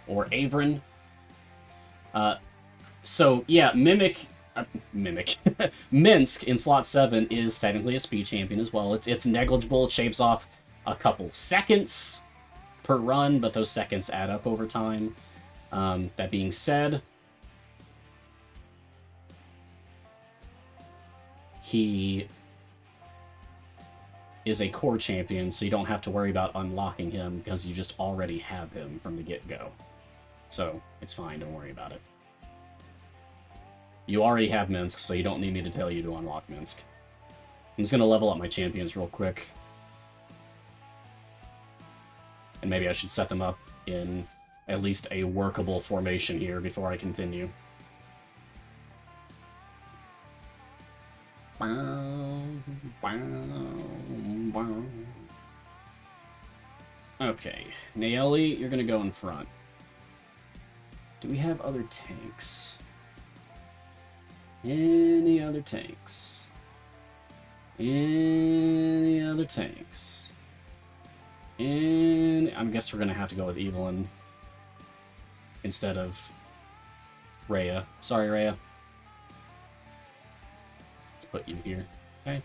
or Avrin. So yeah, Mimic, Minsk in slot 7 is technically a speed champion as well. It's negligible. It shaves off a couple seconds per run, but those seconds add up over time. That being said, he is a core champion, so you don't have to worry about unlocking him because you just already have him from the get-go. So it's fine, don't worry about it. You already have Minsk, so you don't need me to tell you to unlock Minsk. I'm just going to level up my champions real quick. And maybe I should set them up in at least a workable formation here before I continue. Okay, Naeli, you're going to go in front. Do we have other tanks? Any other tanks? Any other tanks? And I guess we're going to have to go with Evelyn instead of Rhea. Sorry, Rhea. Let's put you here. Okay.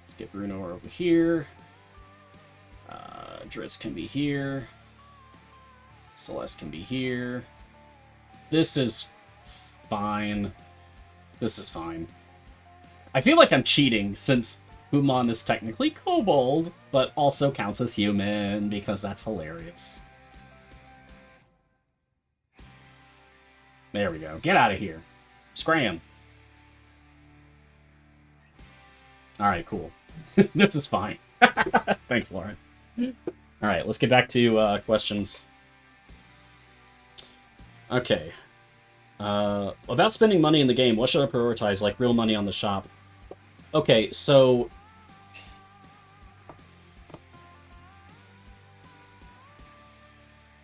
Let's get Bruno over here. Driss can be here. Celeste can be here. This is fine. This is fine. I feel like I'm cheating since Human is technically kobold, but also counts as human, because that's hilarious. There we go. Get out of here. Scram. Alright, cool. This is fine. Thanks, Lauren. Alright, let's get back to questions. Okay. About spending money in the game, what should I prioritize? Like, real money on the shop? Okay, so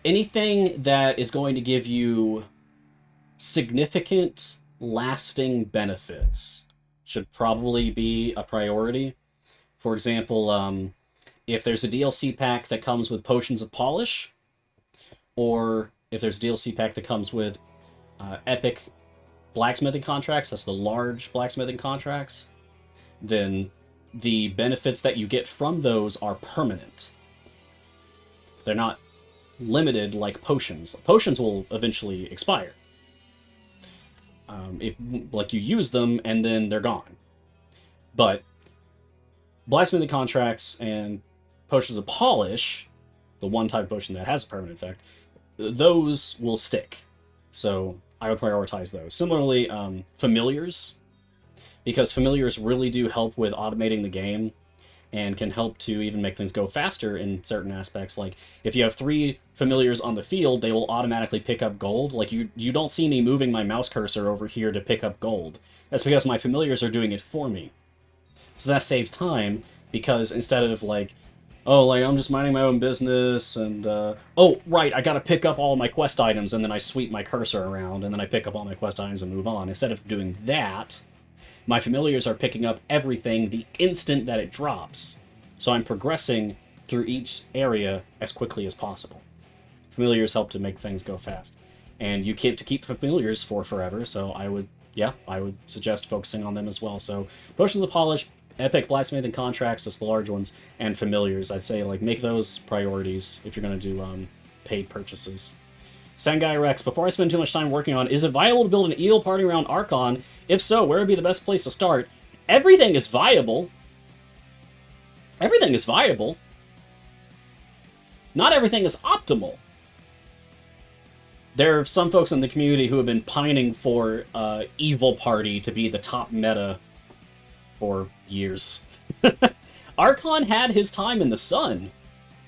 anything that is going to give you significant, lasting benefits should probably be a priority. For example, if there's a DLC pack that comes with Potions of Polish, or if there's a DLC pack that comes with epic blacksmithing contracts, that's the large blacksmithing contracts, then the benefits that you get from those are permanent. They're not limited like potions. Potions will eventually expire. Like, you use them and then they're gone. But blacksmithing contracts and Potions of Polish, the one type of potion that has a permanent effect, those will stick. So I would prioritize those. Similarly, familiars, because familiars really do help with automating the game and can help to even make things go faster in certain aspects. Like, if you have 3 familiars on the field, they will automatically pick up gold. Like, you don't see me moving my mouse cursor over here to pick up gold. That's because my familiars are doing it for me. So that saves time, because instead of, like, oh, like, I'm just minding my own business, and, oh, right, I gotta pick up all my quest items, and then I sweep my cursor around, and then I pick up all my quest items and move on. Instead of doing that, my familiars are picking up everything the instant that it drops. So I'm progressing through each area as quickly as possible. Familiars help to make things go fast. And you keep familiars for forever, so I would suggest focusing on them as well. So Potions of Polish, Epic Blacksmithing Contracts, just the large ones, and familiars. I'd say like make those priorities if you're going to do paid purchases. Sangai Rex, before I spend too much time working on, is it viable to build an EO party around Archon? If so, where would be the best place to start? Everything is viable. Everything is viable. Not everything is optimal. There are some folks in the community who have been pining for Evil Party to be the top meta for years. Archon had his time in the sun,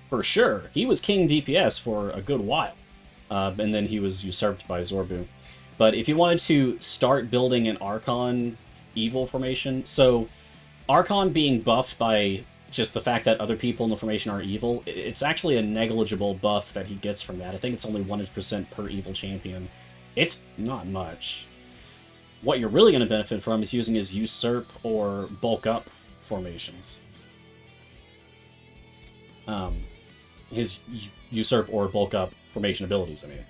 for sure. He was king DPS for a good while. And then he was usurped by Zorbu. But if you wanted to start building an Archon evil formation, so Archon being buffed by just the fact that other people in the formation are evil, it's actually a negligible buff that he gets from that. I think it's only 100% per evil champion. It's not much. What you're really going to benefit from is using his usurp or bulk up formations. His usurp or bulk up formation abilities, I mean.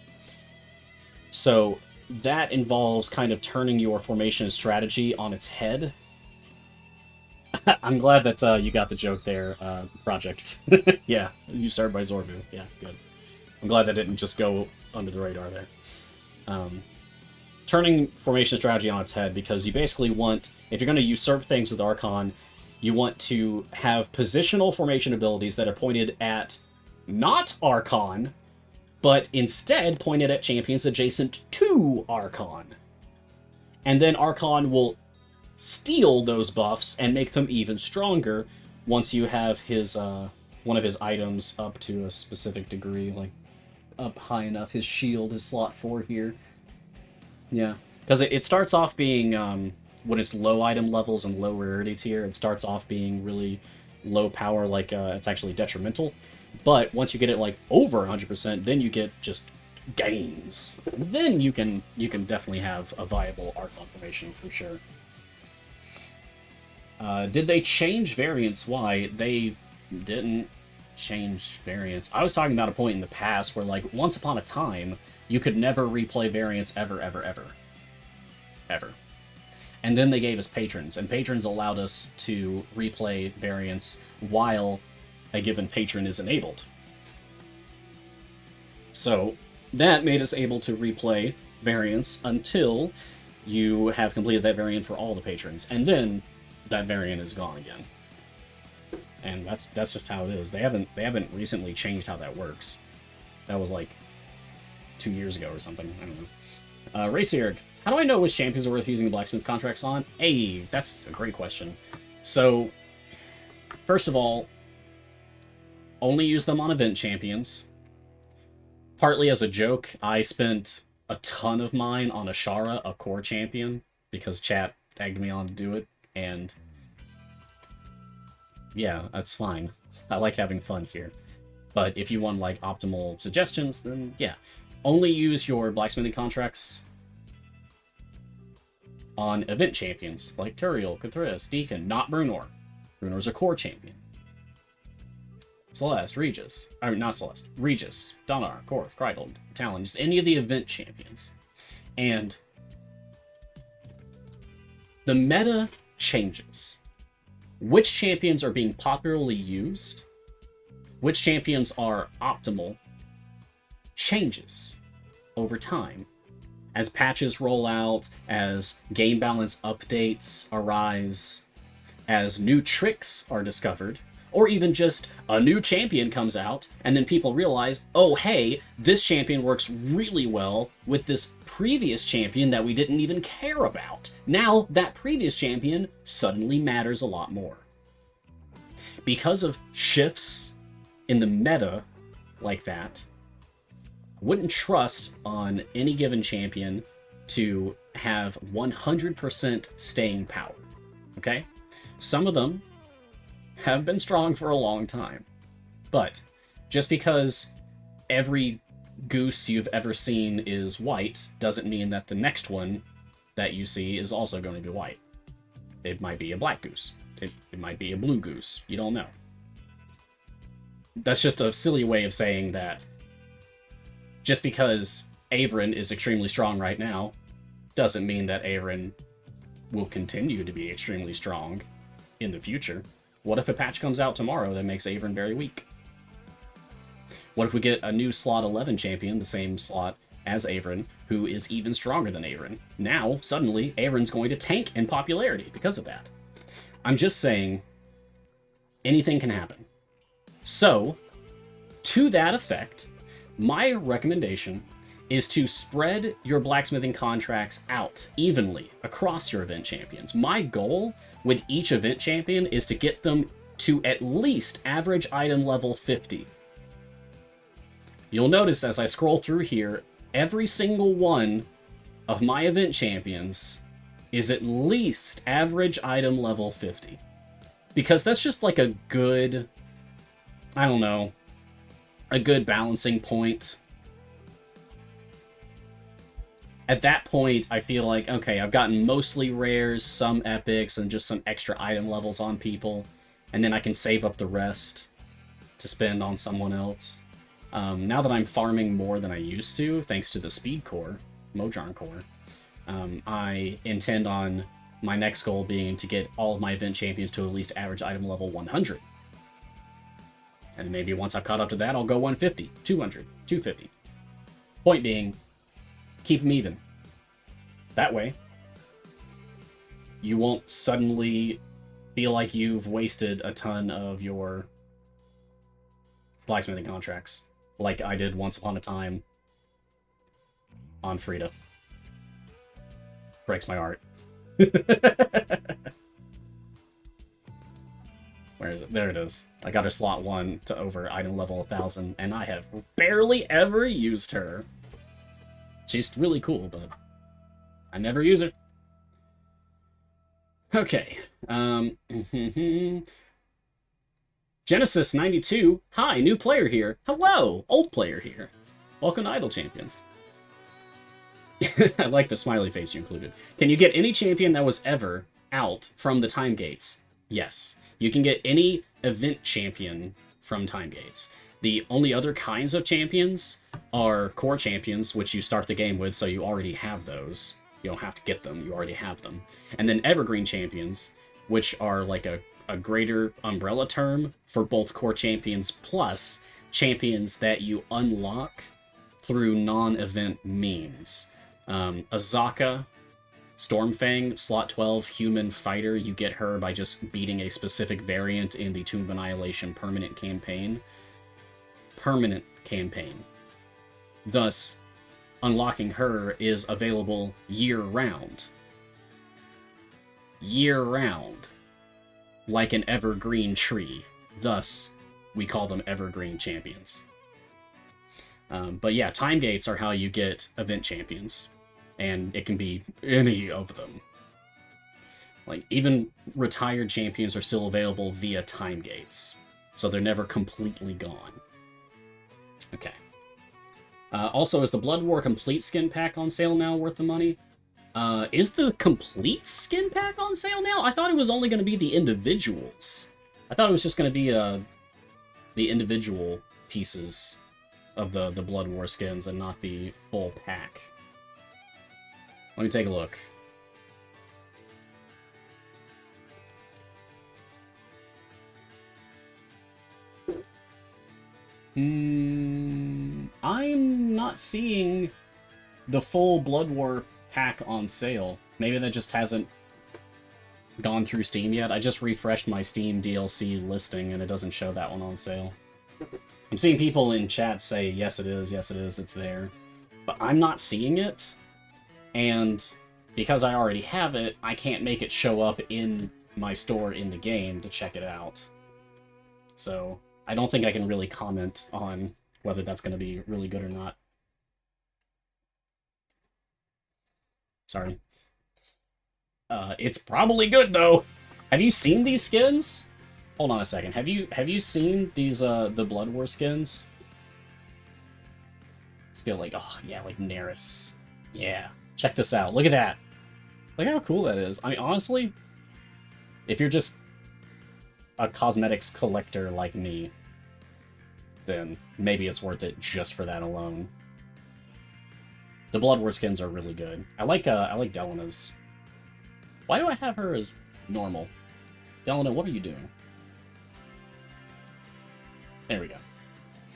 So that involves kind of turning your formation strategy on its head. I'm glad that you got the joke there, Project. Yeah, usurped by Zorbu. Yeah, good. I'm glad that didn't just go under the radar there. Turning formation strategy on its head, because you basically want, if you're going to usurp things with Archon, you want to have positional formation abilities that are pointed at not Archon, but instead pointed at champions adjacent to Archon. And then Archon will steal those buffs and make them even stronger once you have his one of his items up to a specific degree, like up high enough. His shield is slot 4 here. Yeah, because it starts off being, when it's low item levels and low rarity tier, it starts off being really low power, like it's actually detrimental. But once you get it like over 100%, then you get just gains. Then you can definitely have a viable Archon formation for sure. Did they change variants? Why? They didn't change variants. I was talking about a point in the past where, like, once upon a time, you could never replay variants ever. And then they gave us patrons, and patrons allowed us to replay variants while a given patron is enabled. So that made us able to replay variants until you have completed that variant for all the patrons, and then that variant is gone again. And that's just how it is. They haven't recently changed how that works. That was like 2 years ago or something. I don't know. Racier, how do I know which champions are worth using the blacksmith contracts on? Hey, that's a great question. So, first of all, only use them on event champions. Partly as a joke, I spent a ton of mine on Ashara, a core champion, because chat tagged me on to do it, and yeah, that's fine. I like having fun here. But if you want, like, optimal suggestions, then yeah. Only use your blacksmithing contracts on event champions, like Turiel, Cthulhu, Deacon, not Brunor. Brunor's a core champion. Celeste, Regis. I mean, not Celeste. Regis, Donar, Korth, Krydold, Talon, just any of the event champions. And the meta changes. Which champions are being popularly used, which champions are optimal, changes over time. As patches roll out, as game balance updates arise, as new tricks are discovered, or even just a new champion comes out, and then people realize, oh hey, this champion works really well with this previous champion that we didn't even care about. Now, that previous champion suddenly matters a lot more. Because of shifts in the meta like that, I wouldn't trust on any given champion to have 100% staying power, okay? Some of them have been strong for a long time, but just because every goose you've ever seen is white doesn't mean that the next one that you see is also going to be white. It might be a black goose. It might be a blue goose. You don't know. That's just a silly way of saying that just because Averin is extremely strong right now doesn't mean that Averin will continue to be extremely strong in the future. What if a patch comes out tomorrow that makes Averin very weak? What if we get a new slot 11 champion, the same slot as Averin, who is even stronger than Averin? Now, suddenly, Averin's going to tank in popularity because of that. I'm just saying, anything can happen. So, to that effect, my recommendation is to spread your blacksmithing contracts out evenly across your event champions. My goal with each event champion is to get them to at least average item level 50. You'll notice as I scroll through here, every single one of my event champions is at least average item level 50. Because that's just like a good, I don't know, a good balancing point. At that point, I feel like, okay, I've gotten mostly rares, some epics, and just some extra item levels on people, and then I can save up the rest to spend on someone else. Now that I'm farming more than I used to, thanks to the Speed Core, Mojang Core, I intend on my next goal being to get all of my event champions to at least average item level 100. And maybe once I've caught up to that, I'll go 150, 200, 250. Point being, keep them even. That way, you won't suddenly feel like you've wasted a ton of your blacksmithing contracts, like I did once upon a time on Frida. Breaks my heart. Where is it? There it is. I got her slot 1 to over item level 1000, and I have barely ever used her. She's really cool, but I never use her. Okay. Genesis92. Hi, new player here. Hello, old player here. Welcome to Idle Champions. I like the smiley face you included. Can you get any champion that was ever out from the time gates? Yes. You can get any event champion from time gates. The only other kinds of champions are core champions, which you start the game with, so you already have those. You don't have to get them, you already have them. And then evergreen champions, which are like a greater umbrella term for both core champions plus champions that you unlock through non-event means. Azaka, Stormfang, slot 12, human fighter. You get her by just beating a specific variant in the Tomb of Annihilation permanent campaign. Permanent campaign. Thus, unlocking her is available year-round. Year-round. Like an evergreen tree. Thus, we call them evergreen champions. But yeah, time gates are how you get event champions. And it can be any of them. Like, even retired champions are still available via time gates. So they're never completely gone. Okay. Also, is the Blood War Complete Skin Pack on sale now worth the money? Is the Complete Skin Pack on sale now? I thought it was only going to be the individuals. I thought it was just going to be the individual pieces of the Blood War skins and not the full pack. Let me take a look. I'm not seeing the full Blood War pack on sale. Maybe that just hasn't gone through Steam yet. I just refreshed my Steam DLC listing and it doesn't show that one on sale. I'm seeing people in chat say, yes it is, it's there. But I'm not seeing it. And because I already have it, I can't make it show up in my store in the game to check it out. So I don't think I can really comment on whether that's going to be really good or not. Sorry. It's probably good though. Have you seen these skins? Hold on a second. Have you seen these the Blood War skins? Still like, oh yeah, like Neris. Yeah. Check this out. Look at that. Look how cool that is. I mean, honestly, If you're just a cosmetics collector like me, then maybe it's worth it just for that alone. The Blood War skins are really good. I like Delena's. Why do I have her as normal? Delena, what are you doing? There we go.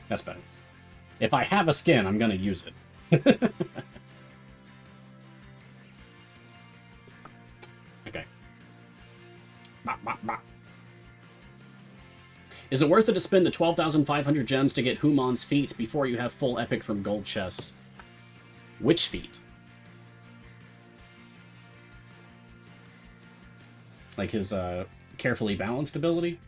That's better. If I have a skin, I'm gonna use it. Okay. Bah, bah, bah. Is it worth it to spend the 12,500 gems to get Human's feat before you have full epic from gold chests? Which feat? Like his carefully balanced ability?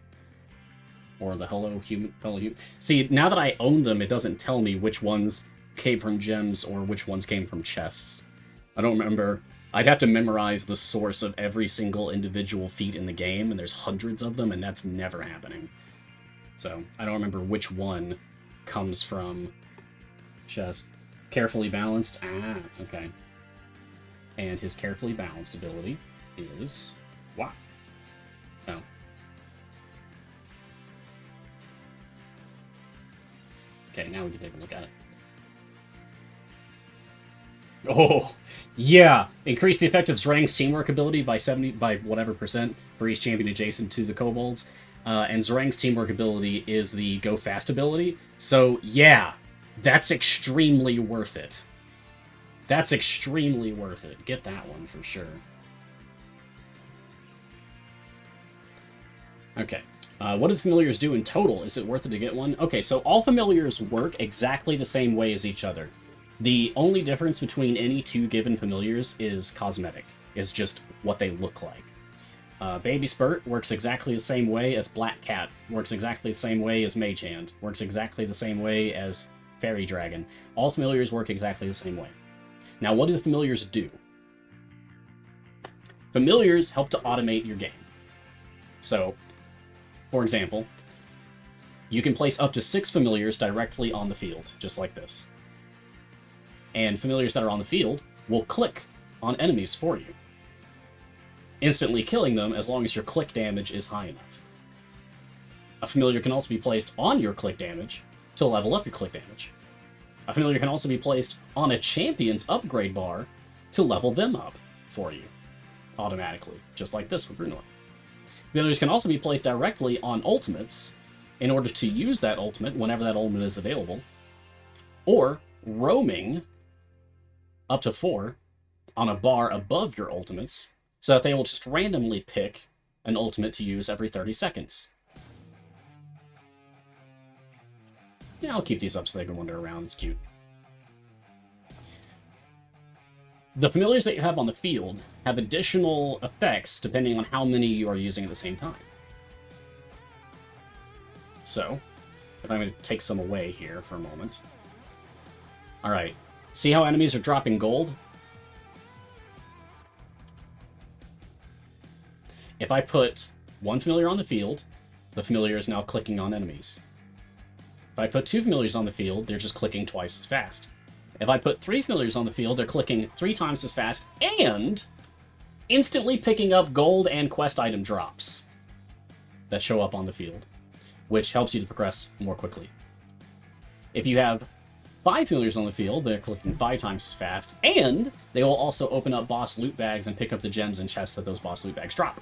Or the fellow human? See, now that I own them, it doesn't tell me which ones came from gems or which ones came from chests. I don't remember. I'd have to memorize the source of every single individual feat in the game, and there's hundreds of them, and that's never happening. So, I don't remember which one comes from chest. Carefully balanced? Ah, okay. And his carefully balanced ability is... Wow. Oh. Okay, now we can take a look at it. Oh, yeah! Increase the effective Zrang's teamwork ability by 70 by whatever percent for each champion adjacent to the kobolds. And Zrang's teamwork ability is the go fast ability. So, yeah, that's extremely worth it. That's extremely worth it. Get that one for sure. Okay. What do the familiars do in total? Is it worth it to get one? Okay, so all familiars work exactly the same way as each other. The only difference between any two given familiars is cosmetic. Is just what they look like. Baby Spurt works exactly the same way as Black Cat. Works exactly the same way as Mage Hand. Works exactly the same way as Fairy Dragon. All familiars work exactly the same way. Now, what do the familiars do? Familiars help to automate your game. So, for example, you can place up to 6 familiars directly on the field, just like this. And familiars that are on the field will click on enemies for you, instantly killing them as long as your click damage is high enough. A familiar can also be placed on your click damage to level up your click damage. A familiar can also be placed on a champion's upgrade bar to level them up for you, automatically, just like this with Runor. Familiars can also be placed directly on ultimates in order to use that ultimate whenever that ultimate is available, or roaming up to 4 on a bar above your ultimates, so that they will just randomly pick an ultimate to use every 30 seconds. Yeah, I'll keep these up so they can wander around. It's cute. The familiars that you have on the field have additional effects depending on how many you are using at the same time. So, if I'm going to take some away here for a moment. Alright, see how enemies are dropping gold? If I put one familiar on the field, the familiar is now clicking on enemies. If I put 2 familiars on the field, they're just clicking twice as fast. If I put 3 familiars on the field, they're clicking 3 times as fast and instantly picking up gold and quest item drops that show up on the field, which helps you to progress more quickly. If you have 5 familiars on the field, they're clicking 5 times as fast, and they will also open up boss loot bags and pick up the gems and chests that those boss loot bags drop.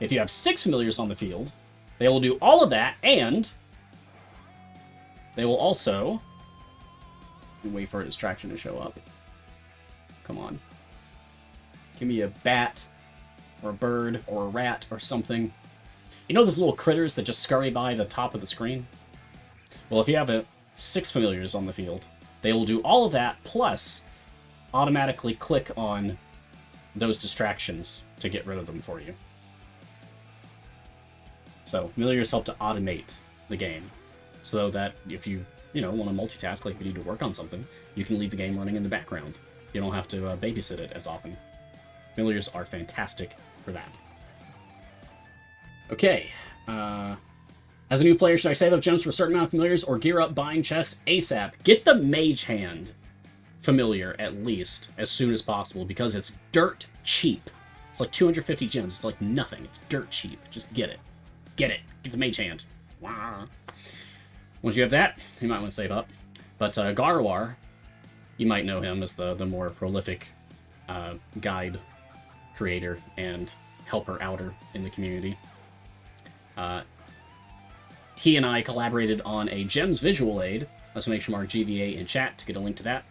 If you have 6 familiars on the field, they will do all of that, and they will also... wait for a distraction to show up. Come on. Give me a bat, or a bird, or a rat, or something. You know those little critters that just scurry by the top of the screen? Well, if you have 6 familiars on the field, they will do all of that, plus automatically click on those distractions to get rid of them for you. So, familiars help to automate the game, so that if you want to multitask, like if you need to work on something, you can leave the game running in the background. You don't have to babysit it as often. Familiars are fantastic for that. Okay. As a new player, should I save up gems for a certain amount of familiars or gear up buying chests ASAP? Get the Mage Hand familiar, at least, as soon as possible, because it's dirt cheap It's like 250 gems. It's like nothing. It's dirt cheap. Just get it. Get it. Get the mage hand. Wah. Once you have that, you might want to save up. But Garwar, you might know him as the more prolific guide creator and helper-outer in the community. He and I collaborated on a Gems visual aid. Exclamation mark GVA in chat to get a link to that.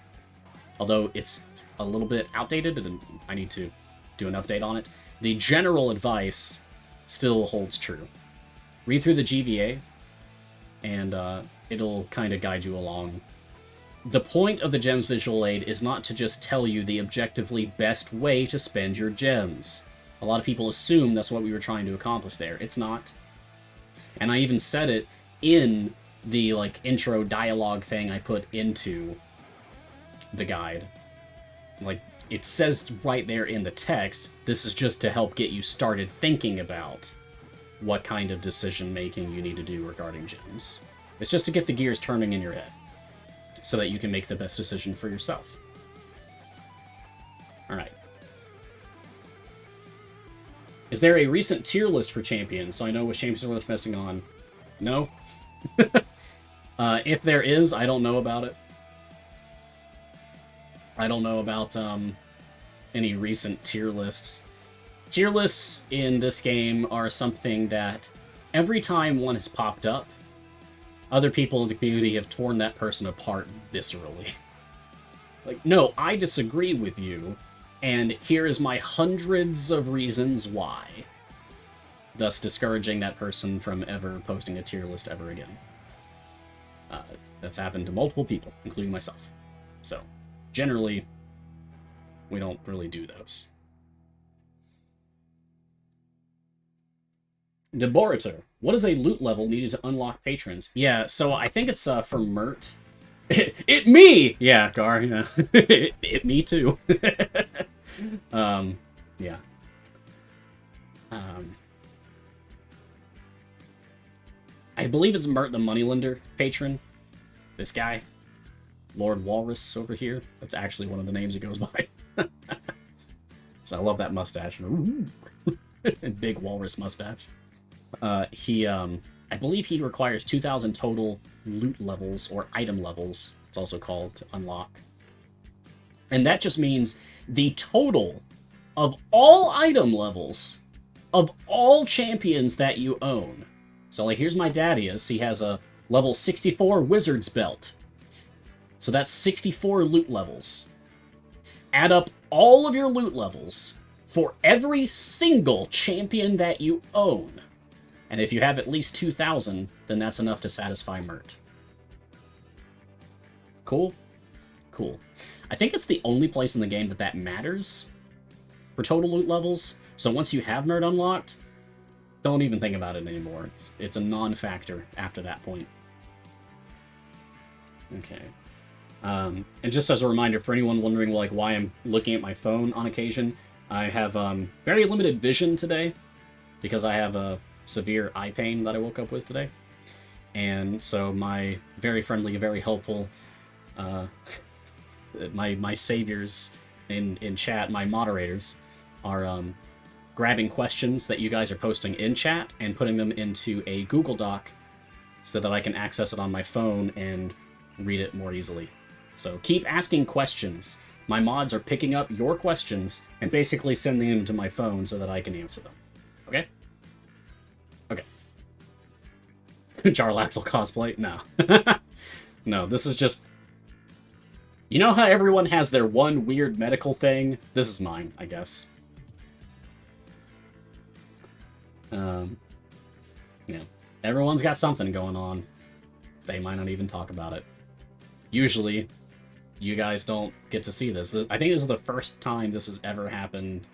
Although it's a little bit outdated and I need to do an update on it. The general advice still holds true. Read through the GVA and it'll kind of guide you along. The point of the Gems visual aid is not to just tell you the objectively best way to spend your gems. A lot of people assume that's what we were trying to accomplish there. It's not. And I even said it in the intro dialogue thing I put into the guide. It says right there in the text, this is just to help get you started thinking about what kind of decision making you need to do regarding gems. It's just to get the gears turning in your head so that you can make the best decision for yourself. Alright. Is there a recent tier list for champions? So I know what champions are worth messing on. No? If there is, I don't know about it. I don't know about any recent tier lists. Tier lists in this game are something that every time one has popped up, other people in the community have torn that person apart viscerally. No, I disagree with you, and here is my hundreds of reasons why. Thus discouraging that person from ever posting a tier list ever again. That's happened to multiple people, including myself. So, generally, we don't really do those. Deborator. What is a loot level needed to unlock patrons? Yeah, so I think it's for Mert. It me! Yeah, Gar, yeah. it me too. Yeah. I believe it's Mert the Moneylender patron. This guy. Lord Walrus over here. That's actually one of the names he goes by. So I love that mustache. Big walrus mustache. I believe he requires 2,000 total loot levels, or item levels, it's also called, to unlock. And that just means the total of all item levels of all champions that you own. So, here's my Dadius. He has a level 64 Wizard's Belt. So that's 64 loot levels. Add up all of your loot levels for every single champion that you own. And if you have at least 2,000, then that's enough to satisfy Mert. Cool? Cool. I think it's the only place in the game that matters for total loot levels. So once you have Mert unlocked, don't even think about it anymore. It's a non-factor after that point. Okay. And just as a reminder, for anyone wondering why I'm looking at my phone on occasion, I have very limited vision today because I have a severe eye pain that I woke up with today. And so my very friendly, very helpful, my saviors in chat, my moderators, are grabbing questions that you guys are posting in chat and putting them into a Google Doc so that I can access it on my phone and read it more easily. So keep asking questions. My mods are picking up your questions and basically sending them to my phone so that I can answer them. Okay? Okay. Jarlaxle cosplay? No. No, this is just... You know how everyone has their one weird medical thing? This is mine, I guess. Yeah. Everyone's got something going on. They might not even talk about it. Usually, you guys don't get to see this. I think this is the first time this has ever happened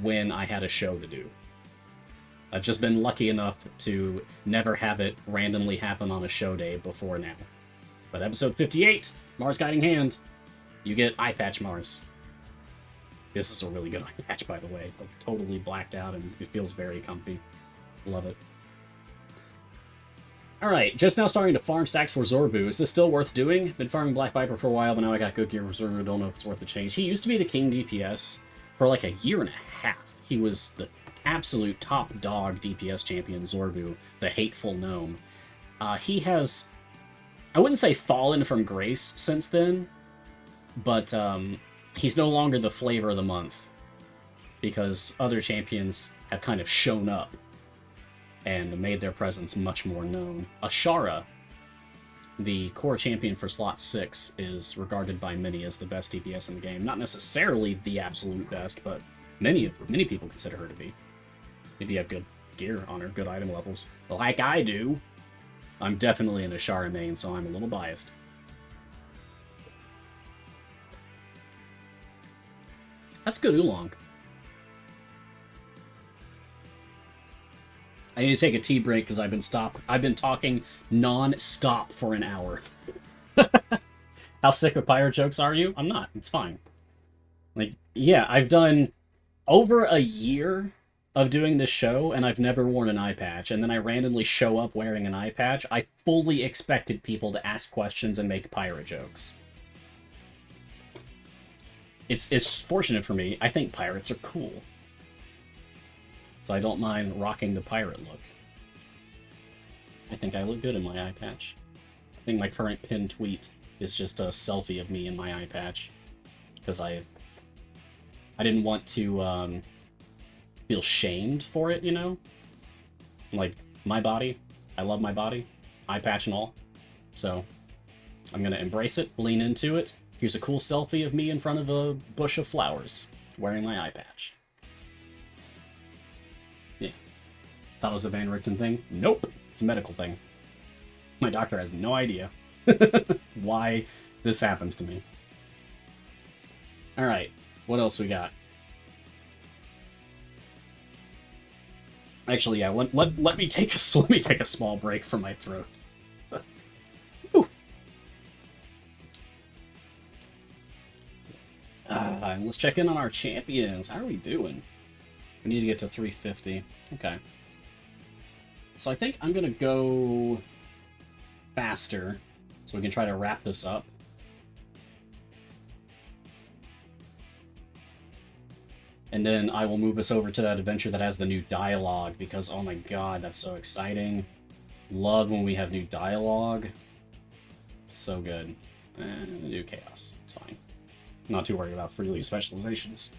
when I had a show to do. I've just been lucky enough to never have it randomly happen on a show day before now. But episode 58, Mars Guiding Hand, you get eye patch Mars. This is a really good eye patch, by the way. Totally blacked out, and it feels very comfy. Love it. Alright, just now starting to farm stacks for Zorbu. Is this still worth doing? Been farming Black Viper for a while, but now I got good gear for Zorbu. Don't know if it's worth the change. He used to be the king DPS for like a year and a half, he was the absolute top dog DPS champion Zorbu, the hateful gnome. He has, I wouldn't say fallen from grace since then, but he's no longer the flavor of the month because other champions have kind of shown up and made their presence much more known. Ashara, the core champion for slot 6, is regarded by many as the best DPS in the game. Not necessarily the absolute best, but many people consider her to be. If you have good gear on her, good item levels, like I do. I'm definitely an Ashara main, so I'm a little biased. That's good oolong. I need to take a tea break because I've been talking non-stop for an hour. How sick of pirate jokes are you? I'm not. It's fine. Like, yeah, I've done over a year of doing this show, and I've never worn an eye patch, and then I randomly show up wearing an eye patch. I fully expected people to ask questions and make pirate jokes. It's fortunate for me. I think pirates are cool. So I don't mind rocking the pirate look. I think I look good in my eye patch. I think my current pinned tweet is just a selfie of me in my eye patch. Because I didn't want to feel shamed for it, you know? Like, my body. I love my body. Eye patch and all. So, I'm gonna embrace it, lean into it. Here's a cool selfie of me in front of a bush of flowers, wearing my eye patch. Yeah. Thought it was a Van Richten thing? Nope. It's a medical thing. My doctor has no idea why this happens to me. Alright, what else we got? Actually, yeah, let me take a small break from my throat. Let's check in on our champions. How are we doing? We need to get to 350. Okay. So I think I'm gonna go faster so we can try to wrap this up. And then I will move us over to that adventure that has the new dialogue, because, oh my god, that's so exciting. Love when we have new dialogue. So good. And new chaos. It's fine. Not too worried about freely specializations.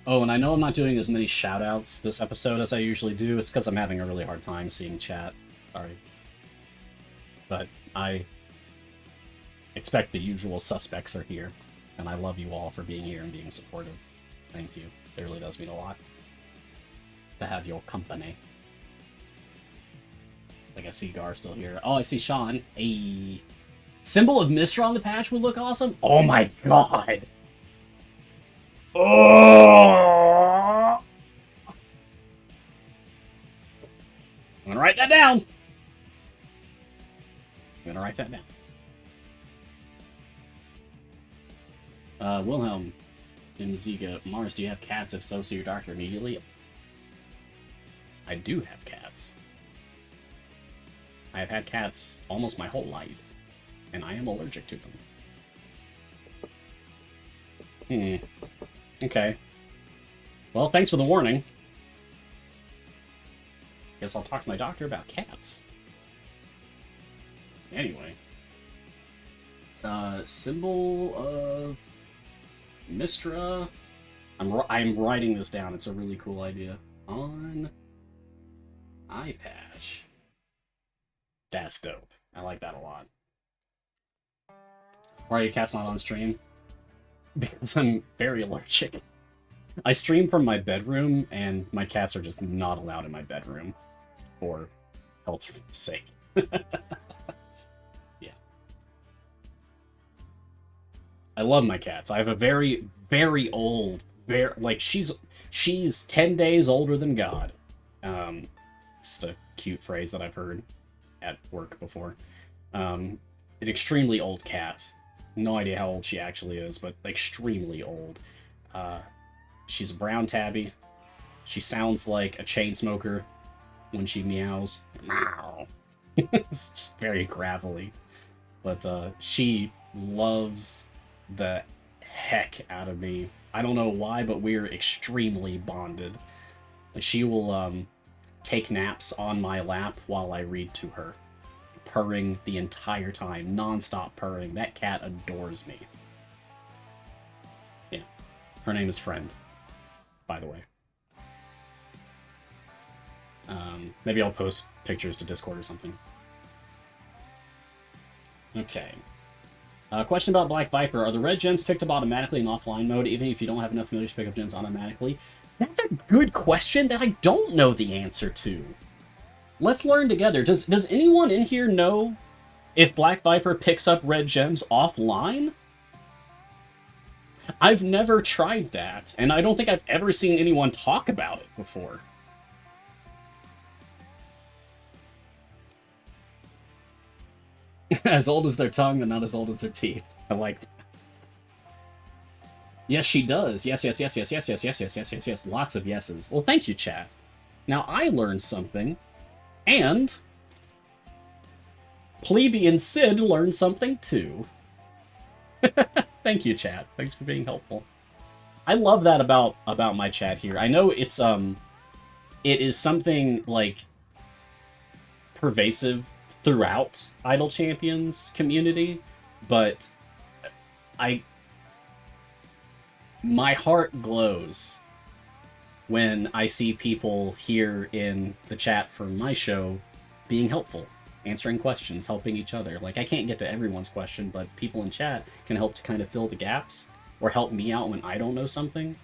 Oh, and I know I'm not doing as many shoutouts this episode as I usually do. It's because I'm having a really hard time seeing chat. Sorry. But I expect the usual suspects are here, and I love you all for being here and being supportive. Thank you. It really does mean a lot to have your company. Like, I see Gar still here. Oh, I see Sean. A symbol of Mystra on the patch would look awesome. Oh my god! Oh! I'm gonna write that down. Wilhelm Imziga. Mars, do you have cats? If so, see your doctor immediately. I do have cats. I have had cats almost my whole life, and I am allergic to them. Okay. Well, thanks for the warning. Guess I'll talk to my doctor about cats. Anyway. Symbol of Mystra. I'm writing this down. It's a really cool idea. On eye patch. That's dope. I like that a lot. Why are your cats not on stream? Because I'm very allergic. I stream from my bedroom, and my cats are just not allowed in my bedroom. For health sake. Yeah. I love my cats. I have a very, very old, like, she's 10 days older than God. Just a cute phrase that I've heard at work before. An extremely old cat. No idea how old she actually is, but extremely old. She's a brown tabby. She sounds like a chain smoker when she meows. Meow. It's just very gravelly. But she loves the heck out of me. I don't know why, but we're extremely bonded. Like, she will take naps on my lap while I read to her, purring the entire time, non-stop purring. That cat adores me. Yeah, her name is Friend, by the way. Maybe I'll post pictures to Discord or something. Okay. Question about Black Viper. Are the red gems picked up automatically in offline mode, even if you don't have enough familiars to pick up gems automatically? That's a good question that I don't know the answer to. Let's learn together. Does anyone in here know if Black Viper picks up red gems offline? I've never tried that, and I don't think I've ever seen anyone talk about it before. As old as their tongue, but not as old as their teeth. I like that. Yes, she does. Yes, yes, yes, yes, yes, yes, yes, yes, yes, yes, yes. Lots of yeses. Well, thank you, chat. Now, I learned something, and Plebeian Sid learned something too. Thank you, chat. Thanks for being helpful. I love that about my chat here. I know it is something like pervasive throughout Idle Champions community, but my heart glows when I see people here in the chat for my show being helpful, answering questions, helping each other. Like, I can't get to everyone's question, but people in chat can help to kind of fill the gaps or help me out when I don't know something.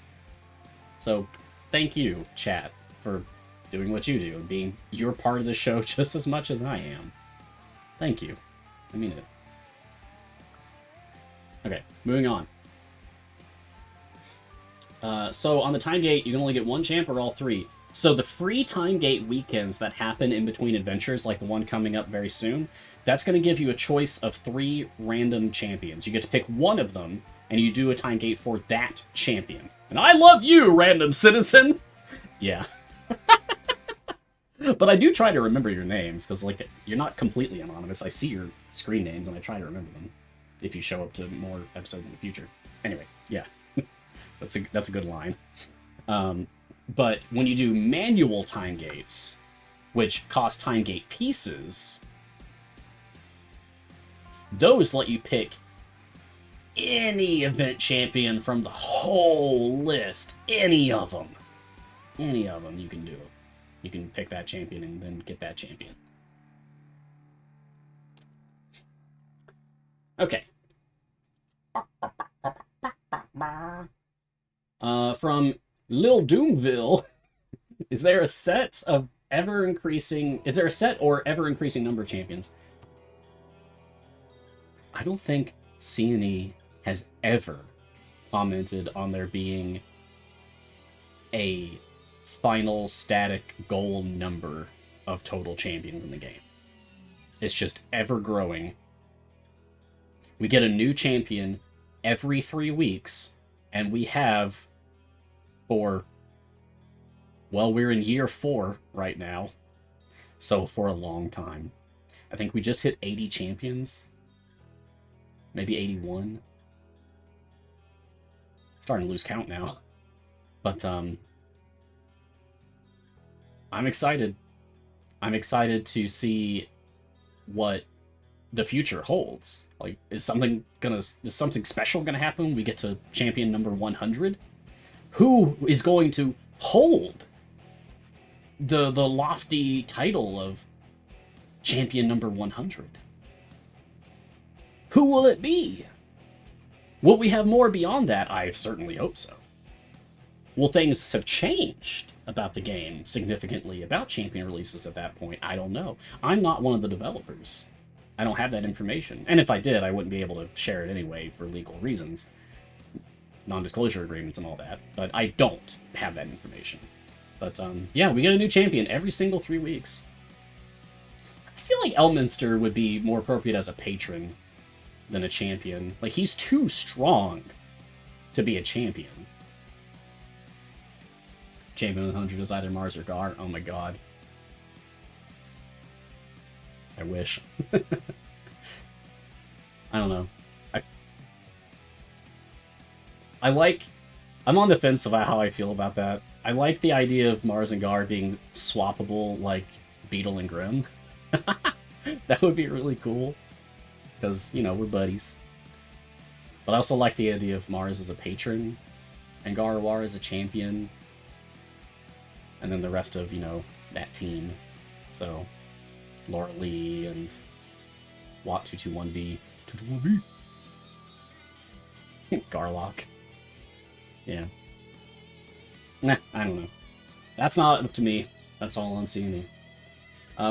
So thank you, chat, for doing what you do and being your part of the show just as much as I am. Thank you. I mean it. Okay, moving on. So on the time gate, you can only get one champ or all three. So the free time gate weekends that happen in between adventures, like the one coming up very soon, that's going to give you a choice of 3 random champions. You get to pick one of them, and you do a time gate for that champion. And I love you, random citizen! Yeah. But I do try to remember your names, because, like, you're not completely anonymous. I see your screen names, and I try to remember them if you show up to more episodes in the future. Anyway, yeah. That's a good line. But when you do manual time gates, which cost time gate pieces, those let you pick any event champion from the whole list. Any of them. Any of them you can do. You can pick that champion and then get that champion. Okay. From Lil Doomville, is there a set or ever increasing number of champions? I don't think CNE has ever commented on there being a final static goal number of total champions in the game. It's just ever growing. We get a new champion every 3 weeks, and we have for, well, we're in year 4 right now, so for a long time. I think we just hit 80 champions, maybe 81. Starting to lose count now, but I'm excited. I'm excited to see what the future holds. Like, is something special gonna happen? We get to champion number 100. Who is going to hold the lofty title of champion number 100? Who will it be? Will we have more beyond that? I certainly hope so. Will things have changed about the game significantly about champion releases at that point? I don't know. I'm not one of the developers. I don't have that information. And if I did, I wouldn't be able to share it anyway for legal reasons. Non-disclosure agreements and all that. But I don't have that information. But, yeah, we get a new champion every single 3 weeks. I feel like Elminster would be more appropriate as a patron than a champion. Like, he's too strong to be a champion. Champion 100 is either Mars or Gar. Oh my god. I wish. I don't know. I'm on the fence about how I feel about that. I like the idea of Mars and Gar being swappable like Beetle and Grim. That would be really cool. Because, you know, we're buddies. But I also like the idea of Mars as a patron, and Gardevoir as a champion, and then the rest of, you know, that team. So, Laura Lee and Watt 221B. 221B! Garlock. Yeah. Nah, I don't know. That's not up to me. That's all on CME.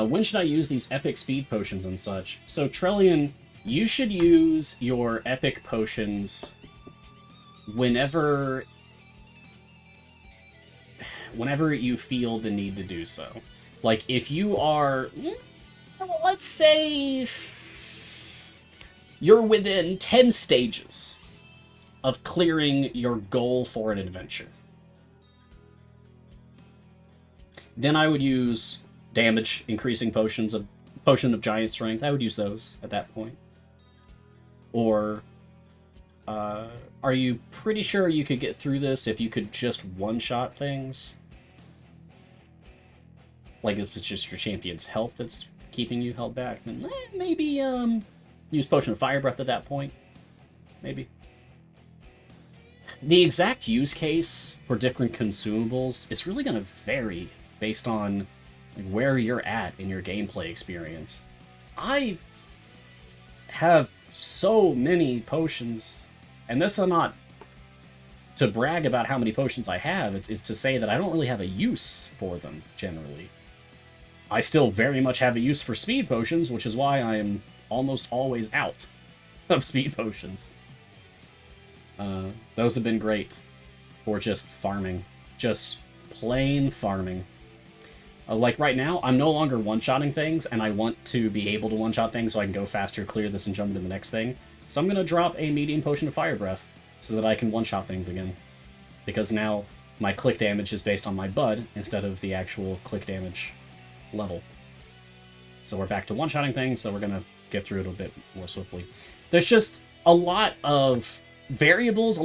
When should I use these epic speed potions and such? So, Trillian, you should use your epic potions whenever you feel the need to do so. Like, if you are, let's say, you're within 10 stages of clearing your goal for an adventure, then I would use damage increasing potions of Potion of Giant Strength. I would use those at that point. Or are you pretty sure you could get through this if you could just one-shot things? Like if it's just your champion's health that's keeping you held back, then maybe use Potion of Fire Breath at that point. Maybe. The exact use case for different consumables is really going to vary based on where you're at in your gameplay experience. I have so many potions, and this is not to brag about how many potions I have, it's to say that I don't really have a use for them, generally. I still very much have a use for speed potions, which is why I am almost always out of speed potions. Those have been great for just farming. Just plain farming. Like right now, I'm no longer one-shotting things, and I want to be able to one-shot things so I can go faster, clear this, and jump into the next thing. So I'm going to drop a medium Potion of Fire Breath so that I can one-shot things again. Because now my click damage is based on my Bud instead of the actual click damage level. So we're back to one-shotting things, so we're going to get through it a bit more swiftly. There's just a lot of variables,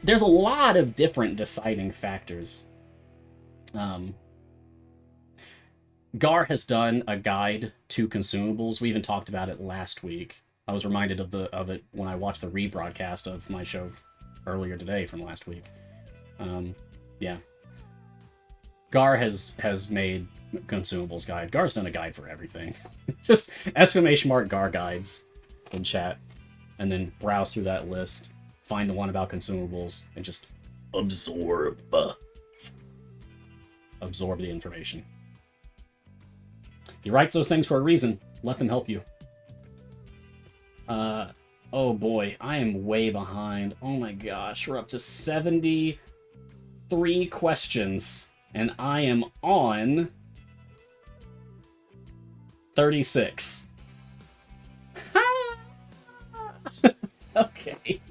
there's a lot of different deciding factors. Gar has done a guide to consumables. We even talked about it last week. I was reminded of it when I watched the rebroadcast of my show earlier today from last week. Yeah. Gar has made consumables guide. Gar's done a guide for everything. Just !Gar guides in chat, and then browse through that list, find the one about consumables, and just absorb the information. He writes those things for a reason. Let them help you. Oh boy, I am way behind. Oh my gosh, we're up to 73 questions, and I am on 36. Okay.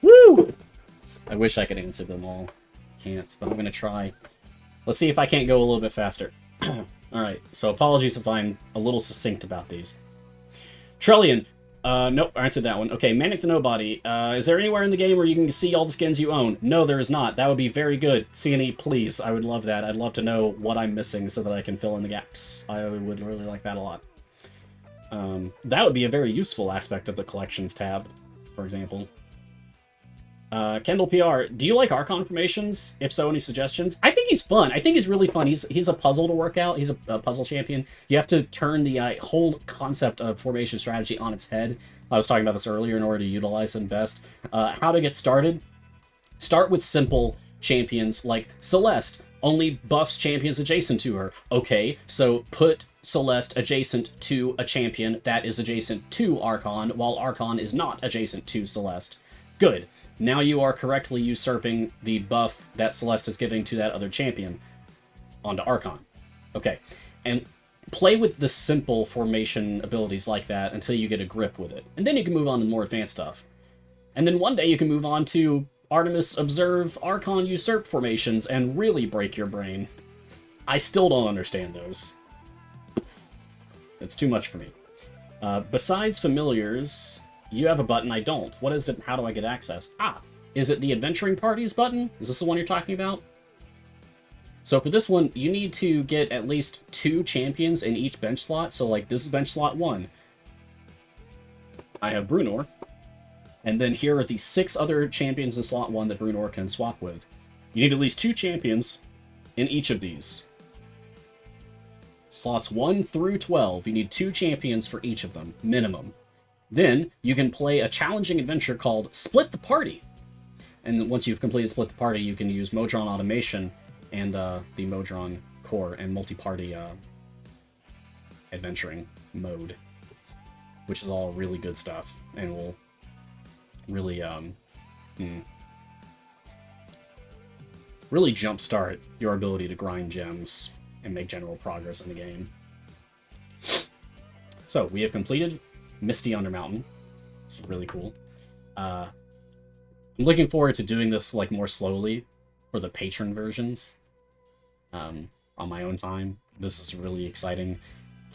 Woo! I wish I could answer them all. Can't, but I'm gonna try. Let's see if I can't go a little bit faster. Alright, so apologies if I'm a little succinct about these. Trillian. Nope, I answered that one. Okay, Manic the Nobody. Is there anywhere in the game where you can see all the skins you own? No, there is not. That would be very good. CNE, please. I would love that. I'd love to know what I'm missing so that I can fill in the gaps. I would really like that a lot. That would be a very useful aspect of the Collections tab, for example. Kendall PR, do you like Archon formations? If so, any suggestions? I think he's fun. I think he's really fun. He's a puzzle to work out. He's a puzzle champion. You have to turn the whole concept of formation strategy on its head. I was talking about this earlier in order to utilize them best. How to get started? Start with simple champions like Celeste. Only buffs champions adjacent to her. Okay, so put Celeste adjacent to a champion that is adjacent to Archon, while Archon is not adjacent to Celeste. Good. Now you are correctly usurping the buff that Celeste is giving to that other champion onto Archon. Okay. And play with the simple formation abilities like that until you get a grip with it. And then you can move on to more advanced stuff. And then one day you can move on to Artemis Observe, Archon Usurp formations and really break your brain. I still don't understand those. It's too much for me. Besides familiars, you have a button I don't. What is it? How do I get access? Is it the Adventuring Parties button? Is this the one you're talking about? So for this one, you need to get at least 2 champions in each bench slot. So like this is bench slot 1. I have Bruenor. And then here are the 6 other champions in slot 1 that Bruenor can swap with. You need at least 2 champions in each of these. Slots 1 through 12, you need 2 champions for each of them, minimum. Then you can play a challenging adventure called Split the Party. And once you've completed Split the Party, you can use Modron Automation and the Modron Core and multi-party adventuring mode, which is all really good stuff and will really really jumpstart your ability to grind gems and make general progress in the game. So we have completed Misty Undermountain. It's really cool. I'm looking forward to doing this like more slowly for the patron versions on my own time. This is really exciting.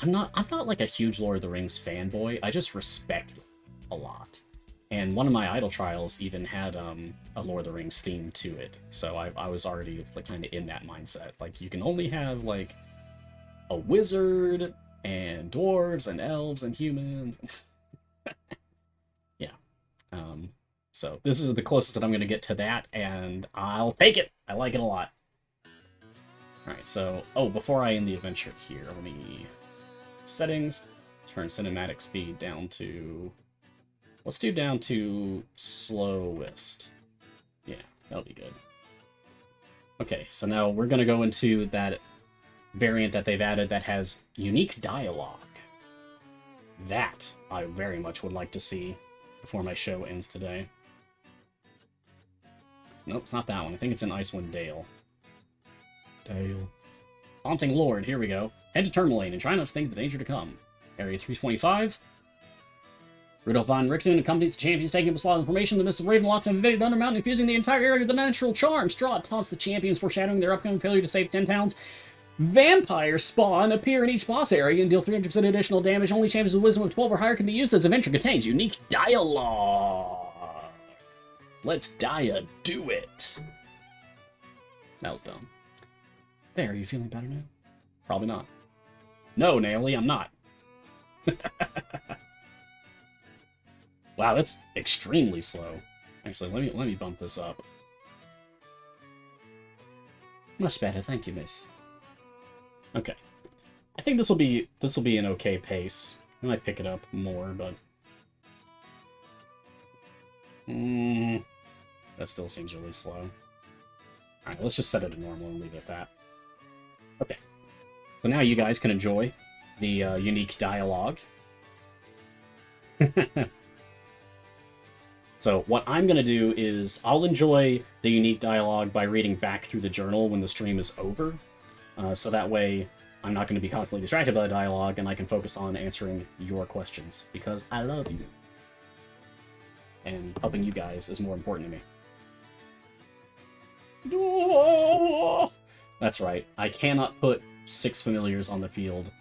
I'm not like a huge Lord of the Rings fanboy. I just respect it a lot. And one of my idle trials even had a Lord of the Rings theme to it. So I was already like kind of in that mindset. Like you can only have like a wizard and dwarves and elves and humans. Yeah. So this is the closest that I'm going to get to that, and I'll take it. I like it a lot. Alright, so... Oh, before I end the adventure here, let me... Settings. Turn cinematic speed down to... Let's do down to slowest. Yeah, that'll be good. Okay, so now we're going to go into that variant that they've added that has unique dialogue. That I very much would like to see before my show ends today. Nope, it's not that one. I think it's in Icewind Dale. Dale. Haunting Lord, here we go. Head to Tourmaline and try not to think of the danger to come. Area 325. Rudolf von Richthofen accompanies the champions taking up a slot of information. The mists of Ravenloft have invaded Undermountain, infusing the entire area with the natural charm. Strahd taunts the champions, foreshadowing their upcoming failure to save 10 pounds. Vampire spawn appear in each boss area and deal 300% additional damage. Only champions with wisdom of 12 or higher can be used. This adventure contains unique dialogue. Let's do it. That was dumb. There, are you feeling better now? Probably not. No, Naomi, I'm not. Wow, that's extremely slow. Actually, let me bump this up. Much better, thank you, miss. Okay. I think this will be an okay pace. I might pick it up more, but that still seems really slow. Alright, let's just set it to normal and leave it at that. Okay. So now you guys can enjoy the unique dialogue. So what I'm going to do is I'll enjoy the unique dialogue by reading back through the journal when the stream is over. So that way I'm not going to be constantly distracted by the dialogue and I can focus on answering your questions because I love you. And helping you guys is more important to me. That's right. I cannot put 6 familiars on the field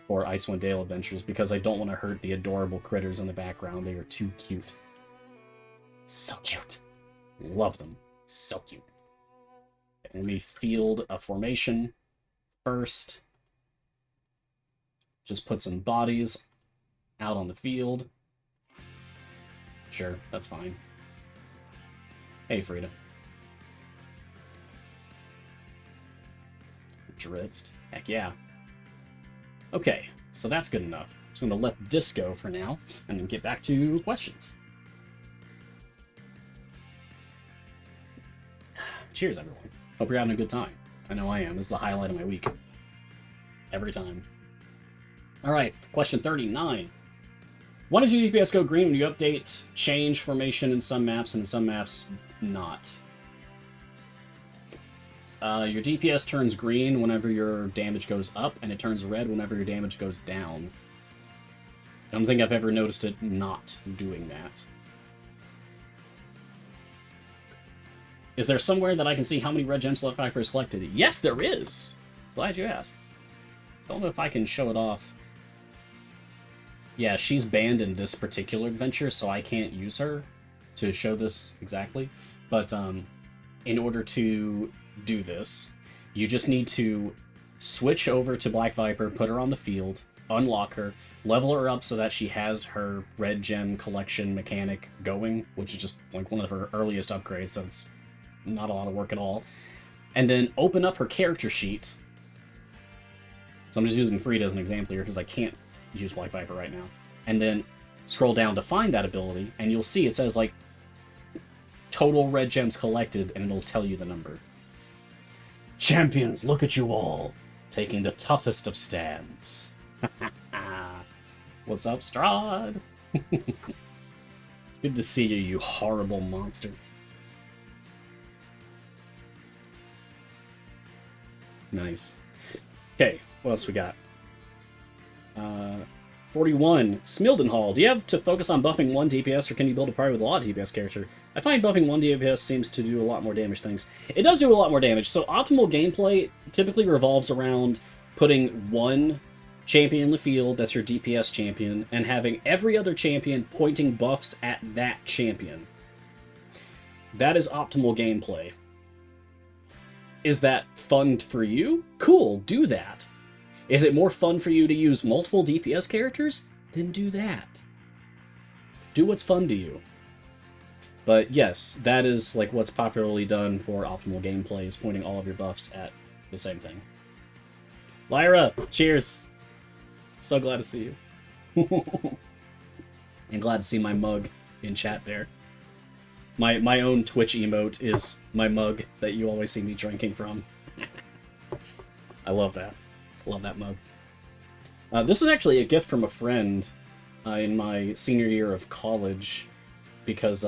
for Icewind Dale Adventures because I don't want to hurt the adorable critters in the background. They are too cute. So cute. Love them. So cute. And we field a formation first. Just put some bodies out on the field. Sure, that's fine. Hey, Frida. Dritzt. Heck yeah. Okay, so that's good enough. I'm just going to let this go for now, and then get back to questions. Cheers, everyone. Hope you're having a good time. I know I am. This is the highlight of my week. Every time. Alright, question 39. Why does your DPS go green when you update change formation in some maps and in some maps not? Your DPS turns green whenever your damage goes up, and it turns red whenever your damage goes down. I don't think I've ever noticed it not doing that. Is there somewhere that I can see how many red gem select factors collected? Yes, there is! Glad you asked. Don't know if I can show it off. Yeah, she's banned in this particular adventure, so I can't use her to show this exactly. But in order to do this, you just need to switch over to Black Viper, put her on the field, unlock her, level her up so that she has her red gem collection mechanic going, which is just like one of her earliest upgrades, so it's not a lot of work at all. And then open up her character sheet. So I'm just using Frida as an example here because I can't use Black Viper right now. And then scroll down to find that ability, and you'll see it says like total red gems collected, and it'll tell you the number. Champions, look at you all, taking the toughest of stands. What's up, Strahd? Good to see you, you horrible monster. Nice. Okay, what else we got? 41. Smildenhall. Do you have to focus on buffing one DPS, or can you build a party with a lot of DPS character? I find buffing one DPS seems to do a lot more damage things. It does do a lot more damage. So optimal gameplay typically revolves around putting one champion in the field, that's your DPS champion, and having every other champion pointing buffs at that champion. That is optimal gameplay. Is that fun for you? Cool, do that. Is it more fun for you to use multiple DPS characters? Then do that. Do what's fun to you. But yes, that is like what's popularly done for optimal gameplay, is pointing all of your buffs at the same thing. Lyra, cheers! So glad to see you. And glad to see my mug in chat there. My own Twitch emote is my mug that you always see me drinking from. I love that. Love that mug. This was actually a gift from a friend in my senior year of college, because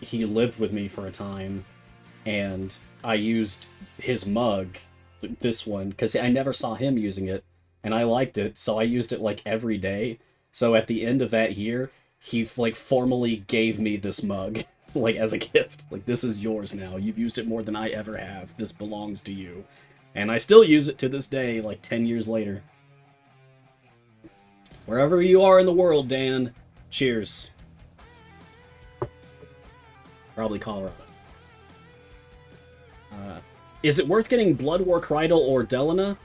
he lived with me for a time, and I used his mug, this one, because I never saw him using it, and I liked it, so I used it like every day. So at the end of that year, he like formally gave me this mug, like as a gift. Like, this is yours now. You've used it more than I ever have. This belongs to you. And I still use it to this day, like 10 years later. Wherever you are in the world, Dan, cheers. Probably Colorado. Is it worth getting Blood War Krydle or Delana?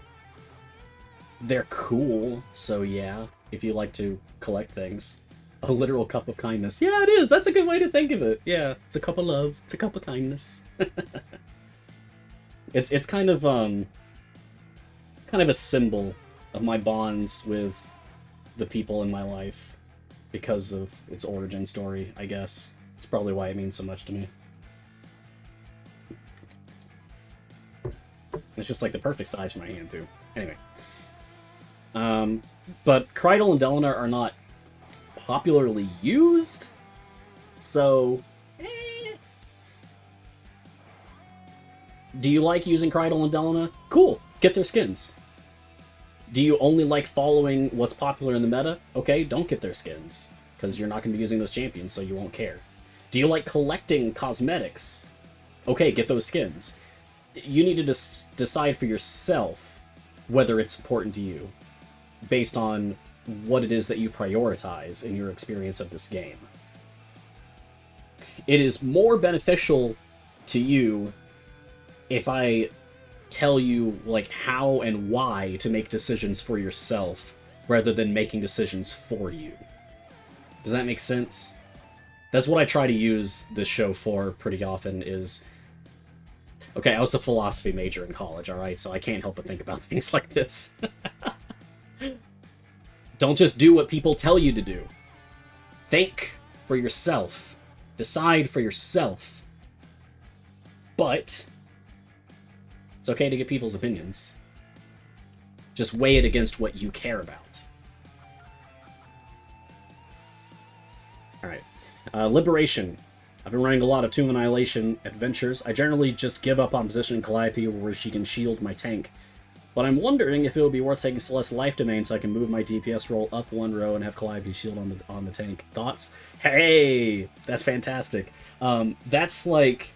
They're cool, so yeah, if you like to collect things. A literal cup of kindness. Yeah, it is. That's a good way to think of it. Yeah, it's a cup of love. It's a cup of kindness. It's kind of a symbol of my bonds with the people in my life because of its origin story, I guess. It's probably why it means so much to me. It's just like the perfect size for my hand too. Anyway. But Krydle and Delana are not popularly used, so do you like using Krydle and Delana? Cool, get their skins. Do you only like following what's popular in the meta? Okay, don't get their skins, because you're not going to be using those champions, so you won't care. Do you like collecting cosmetics? Okay, get those skins. You need to decide for yourself whether it's important to you, based on what it is that you prioritize in your experience of this game. It is more beneficial to you if I tell you like how and why to make decisions for yourself, rather than making decisions for you. Does that make sense? That's what I try to use this show for pretty often is... Okay, I was a philosophy major in college, alright, so I can't help but think about things like this. Don't just do what people tell you to do. Think for yourself. Decide for yourself. But it's okay to get people's opinions. Just weigh it against what you care about. Alright. Liberation. I've been running a lot of Tomb Annihilation adventures. I generally just give up on positioning Calliope where she can shield my tank. But I'm wondering if it would be worth taking Celeste Life Domain so I can move my DPS roll up one row and have Calliope shield on the tank. Thoughts? Hey! That's fantastic. That's like...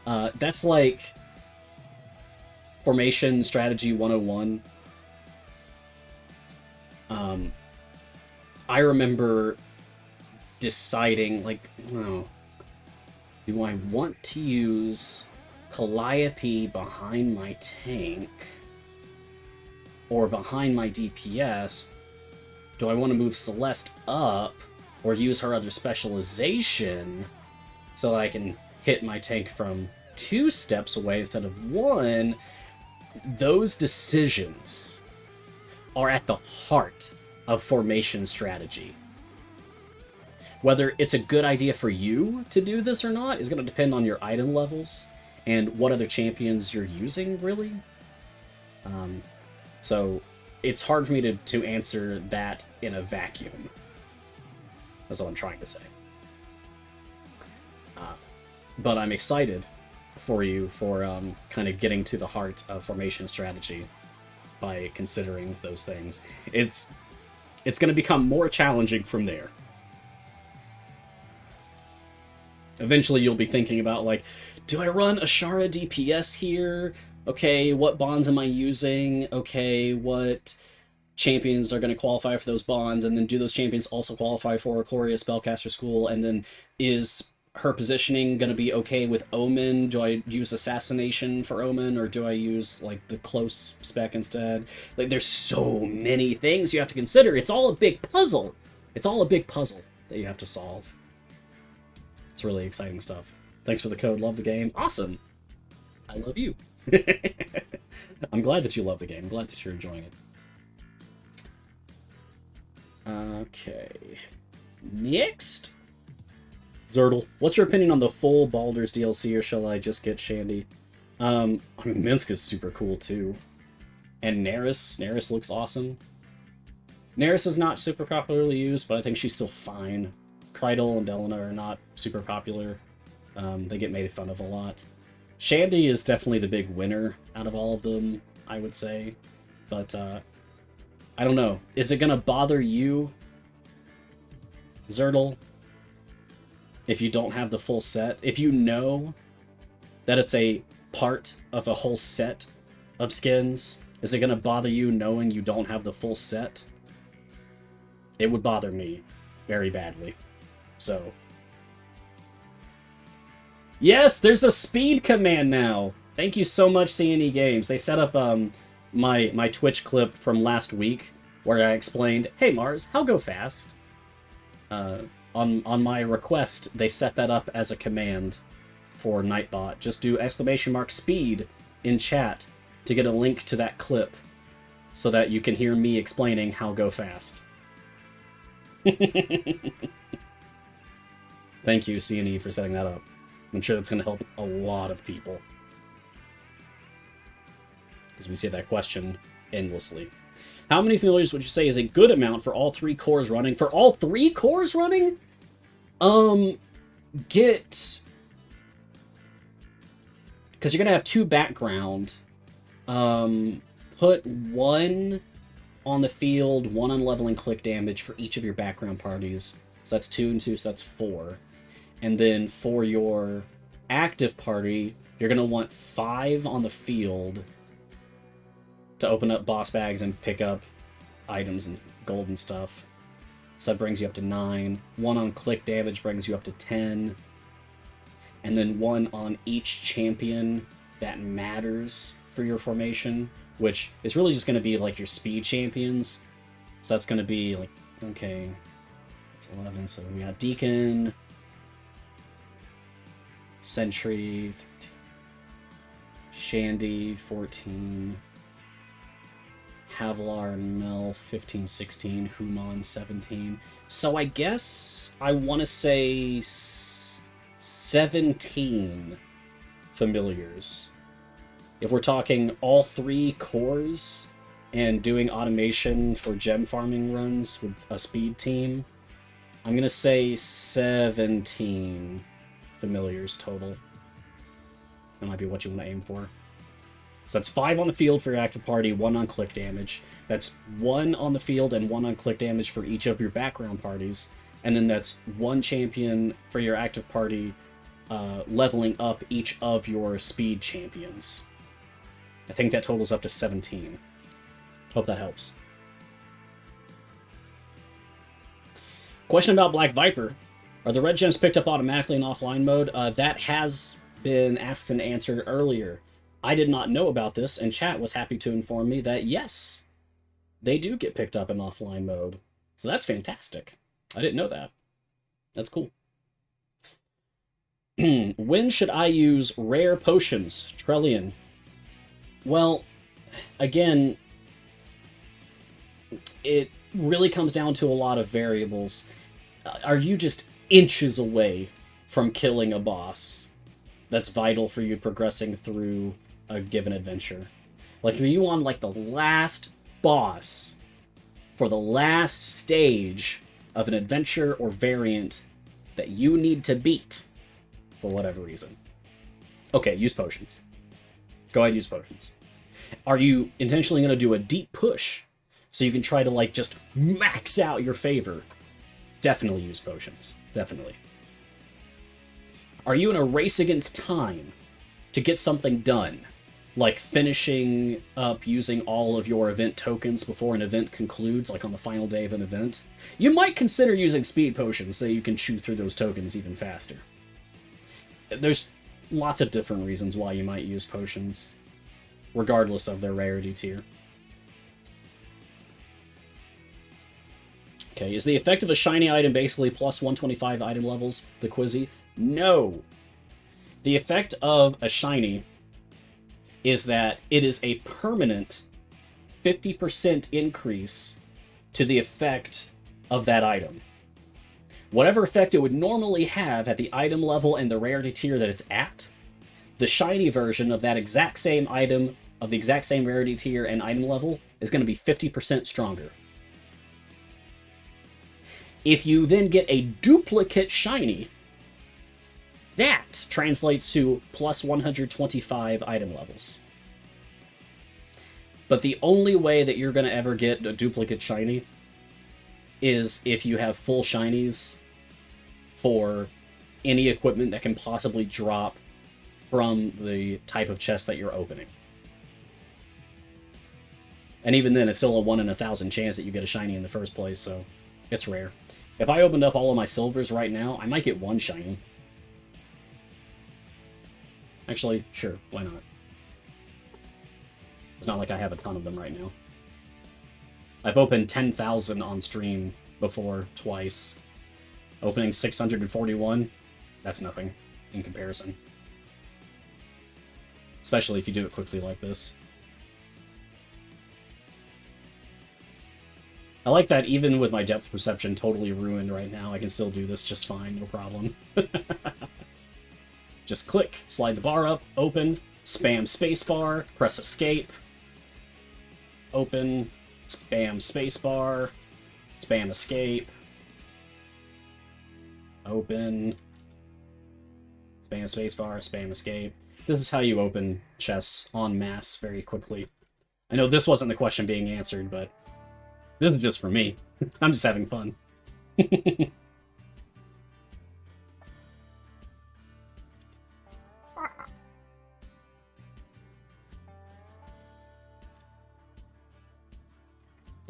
that's like Formation Strategy 101. I remember deciding, like, oh, do I want to use Calliope behind my tank or behind my DPS? Do I want to move Celeste up or use her other specialization so that I can hit my tank from 2 steps away instead of 1? Those decisions are at the heart of formation strategy. Whether it's a good idea for you to do this or not is going to depend on your item levels and what other champions you're using, really. So it's hard for me to answer that in a vacuum. That's what I'm trying to say. But I'm excited for you for kind of getting to the heart of formation strategy by considering those things. It's going to become more challenging from there. Eventually you'll be thinking about, like, do I run Ashara DPS here? Okay, what bonds am I using? Okay, what champions are going to qualify for those bonds? And then do those champions also qualify for Ikoria Spellcaster School? And then is her positioning going to be okay with Omen? Do I use Assassination for Omen, or do I use, like, the close spec instead? Like, there's so many things you have to consider. It's all a big puzzle. It's all a big puzzle that you have to solve. It's really exciting stuff. Thanks for the code. Love the game. Awesome. I love you. I'm glad that you love the game. I'm glad that you're enjoying it. Okay. Next. Zertle, what's your opinion on the full Baldur's DLC, or shall I just get Shandy? I mean, Minsk is super cool, too. And Neris. Neris looks awesome. Neris is not super popularly used, but I think she's still fine. Krydle and Delana are not super popular. They get made fun of a lot. Shandy is definitely the big winner out of all of them, I would say. But, I don't know. Is it gonna bother you, Zertle, if you don't have the full set? If you know that it's a part of a whole set of skins, is it gonna bother you knowing you don't have the full set? It would bother me very badly. So, yes, there's a speed command now. Thank you so much, CNE Games. They set up my Twitch clip from last week where I explained, hey Mars, how go fast? On my request, they set that up as a command for Nightbot. Just do !speed in chat to get a link to that clip so that you can hear me explaining how go fast. Thank you, CNE, for setting that up. I'm sure that's going to help a lot of people. Because we see that question endlessly. How many familiars would you say is a good amount for all 3 cores running? For all 3 cores running? Get... Because you're going to have 2 background. Put 1 on the field, 1 on leveling click damage for each of your background parties. So that's 2 and 2, so that's 4. And then for your active party, you're going to want 5 on the field to open up boss bags and pick up items and gold and stuff. So that brings you up to 9. 1 on click damage brings you up to 10. And then 1 on each champion that matters for your formation, which is really just going to be like your speed champions. So that's going to be like, okay, it's 11, so we got Deacon, Sentry, 13, Shandy, 14, Havlar and Mel, 15, 16, Human, 17. So I guess I want to say 17 familiars. If we're talking all 3 cores and doing automation for gem farming runs with a speed team, I'm going to say 17 familiars total. That might be what you want to aim for. So that's 5 on the field for your active party, 1 on click damage. That's 1 on the field and 1 on click damage for each of your background parties. And then that's 1 champion for your active party, leveling up each of your speed champions. I think that totals up to 17. Hope that helps. Question about Black Viper. Are the red gems picked up automatically in offline mode? That has been asked and answered earlier. I did not know about this, and chat was happy to inform me that yes, they do get picked up in offline mode. So that's fantastic. I didn't know that. That's cool. When should I use rare potions, Trellian? Well, again, it really comes down to a lot of variables. Are you just inches away from killing a boss that's vital for you progressing through a given adventure? Like, are you on, like, the last boss for the last stage of an adventure or variant that you need to beat for whatever reason? Okay, use potions. Go ahead and use potions. Are you intentionally going to do a deep push so you can try to, like, just max out your favor? Definitely use potions. Definitely. Are you in a race against time to get something done? Like finishing up using all of your event tokens before an event concludes, like on the final day of an event? You might consider using speed potions so you can chew through those tokens even faster. There's lots of different reasons why you might use potions, regardless of their rarity tier. Okay, is the effect of a shiny item basically plus 125 item levels, the Quizzy? No! The effect of a shiny is that it is a permanent 50% increase to the effect of that item. Whatever effect it would normally have at the item level and the rarity tier that it's at, the shiny version of that exact same item, of the exact same rarity tier and item level, is going to be 50% stronger. If you then get a duplicate shiny, that translates to plus 125 item levels. But the only way that you're going to ever get a duplicate shiny is if you have full shinies for any equipment that can possibly drop from the type of chest that you're opening. And even then, it's still a 1 in 1,000 chance that you get a shiny in the first place, so it's rare. If I opened up all of my silvers right now, I might get one shiny. Actually, sure, why not? It's not like I have a ton of them right now. I've opened 10,000 on stream before, twice. Opening 641, that's nothing in comparison. Especially if you do it quickly like this. I like that even with my depth perception totally ruined right now, I can still do this just fine, no problem. Just click, slide the bar up, open, spam spacebar, press escape, open, spam spacebar, spam escape, open, spam spacebar, spam escape. This is how you open chests en masse very quickly. I know this wasn't the question being answered, but this is just for me. I'm just having fun.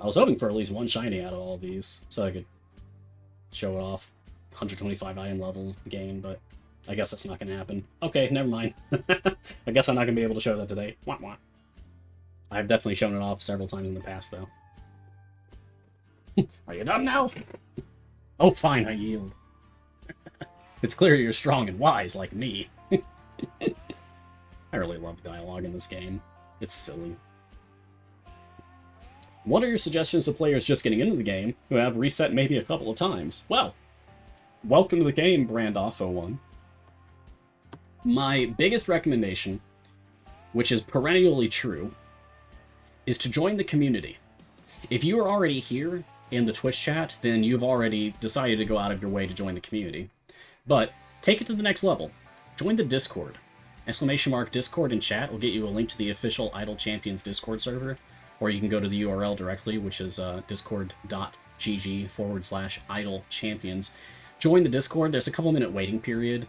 I was hoping for at least one shiny out of all of these, so I could show it off. 125 item level gain, but I guess that's not going to happen. Okay, never mind. I guess I'm not going to be able to show that today. Wah, wah. I've definitely shown it off several times in the past, though. Are you done now? Oh, fine, I yield. It's clear you're strong and wise like me. I really love the dialogue in this game. It's silly. What are your suggestions to players just getting into the game who have reset maybe a couple of times? Well, welcome to the game, Brandoff01. My biggest recommendation, which is perennially true, is to join the community. If you are already here in the Twitch chat, then you've already decided to go out of your way to join the community. But take it to the next level. Join the Discord. !Discord in chat will get you a link to the official Idle Champions Discord server, or you can go to the URL directly, which is discord.gg/Idle Champions. Join the Discord. There's a couple-minute waiting period.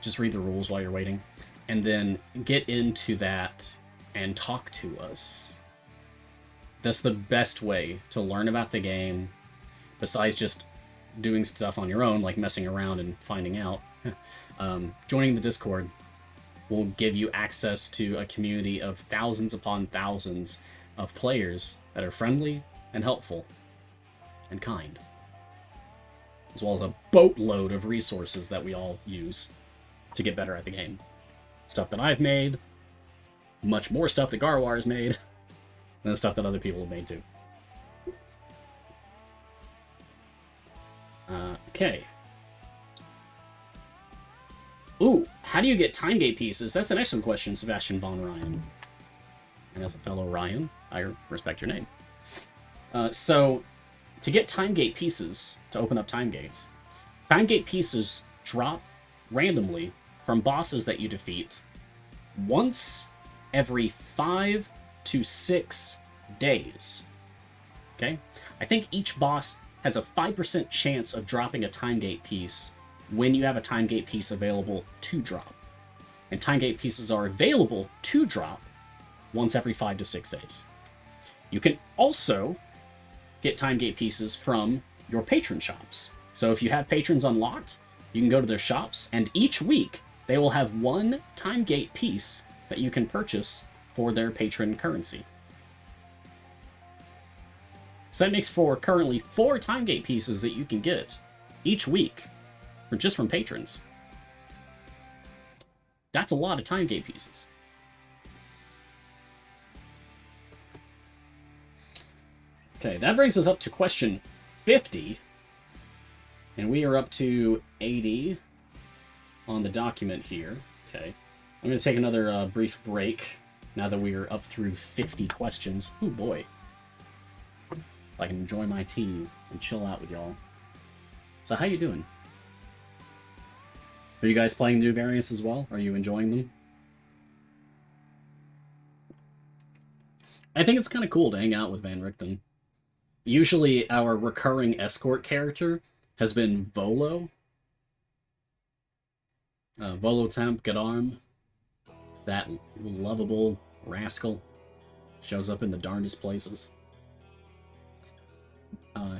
Just read the rules while you're waiting. And then get into that and talk to us. That's the best way to learn about the game, besides just doing stuff on your own, like messing around and finding out, joining the Discord will give you access to a community of thousands upon thousands of players that are friendly and helpful and kind, as well as a boatload of resources that we all use to get better at the game. Stuff that I've made, much more stuff that Garwar's made, and the stuff that other people have made too. Okay. Ooh, how do you get time gate pieces? That's an excellent question, Sebastian von Ryan. And as a fellow Ryan, I respect your name. So, to get time gate pieces, to open up time gates, time gate pieces drop randomly from bosses that you defeat once every 5 to 6 days. Okay? I think each boss has a 5% chance of dropping a time gate piece when you have a time gate piece available to drop. And time gate pieces are available to drop once every 5 to 6 days. You can also get time gate pieces from your patron shops. So if you have patrons unlocked, you can go to their shops, and each week they will have one time gate piece that you can purchase for their patron currency. So that makes for currently 4 time gate pieces that you can get each week just from patrons. That's a lot of time gate pieces. Okay, that brings us up to question 50. And we are up to 80 on the document here. Okay. I'm going to take another brief break now that we are up through 50 questions. Ooh, boy. I can enjoy my tea and chill out with y'all. So how you doing? Are you guys playing new variants as well? Are you enjoying them? I think it's kind of cool to hang out with Van Richten. Usually our recurring escort character has been Volo. Volo Temp Gadarm. That lovable rascal. Shows up in the darndest places.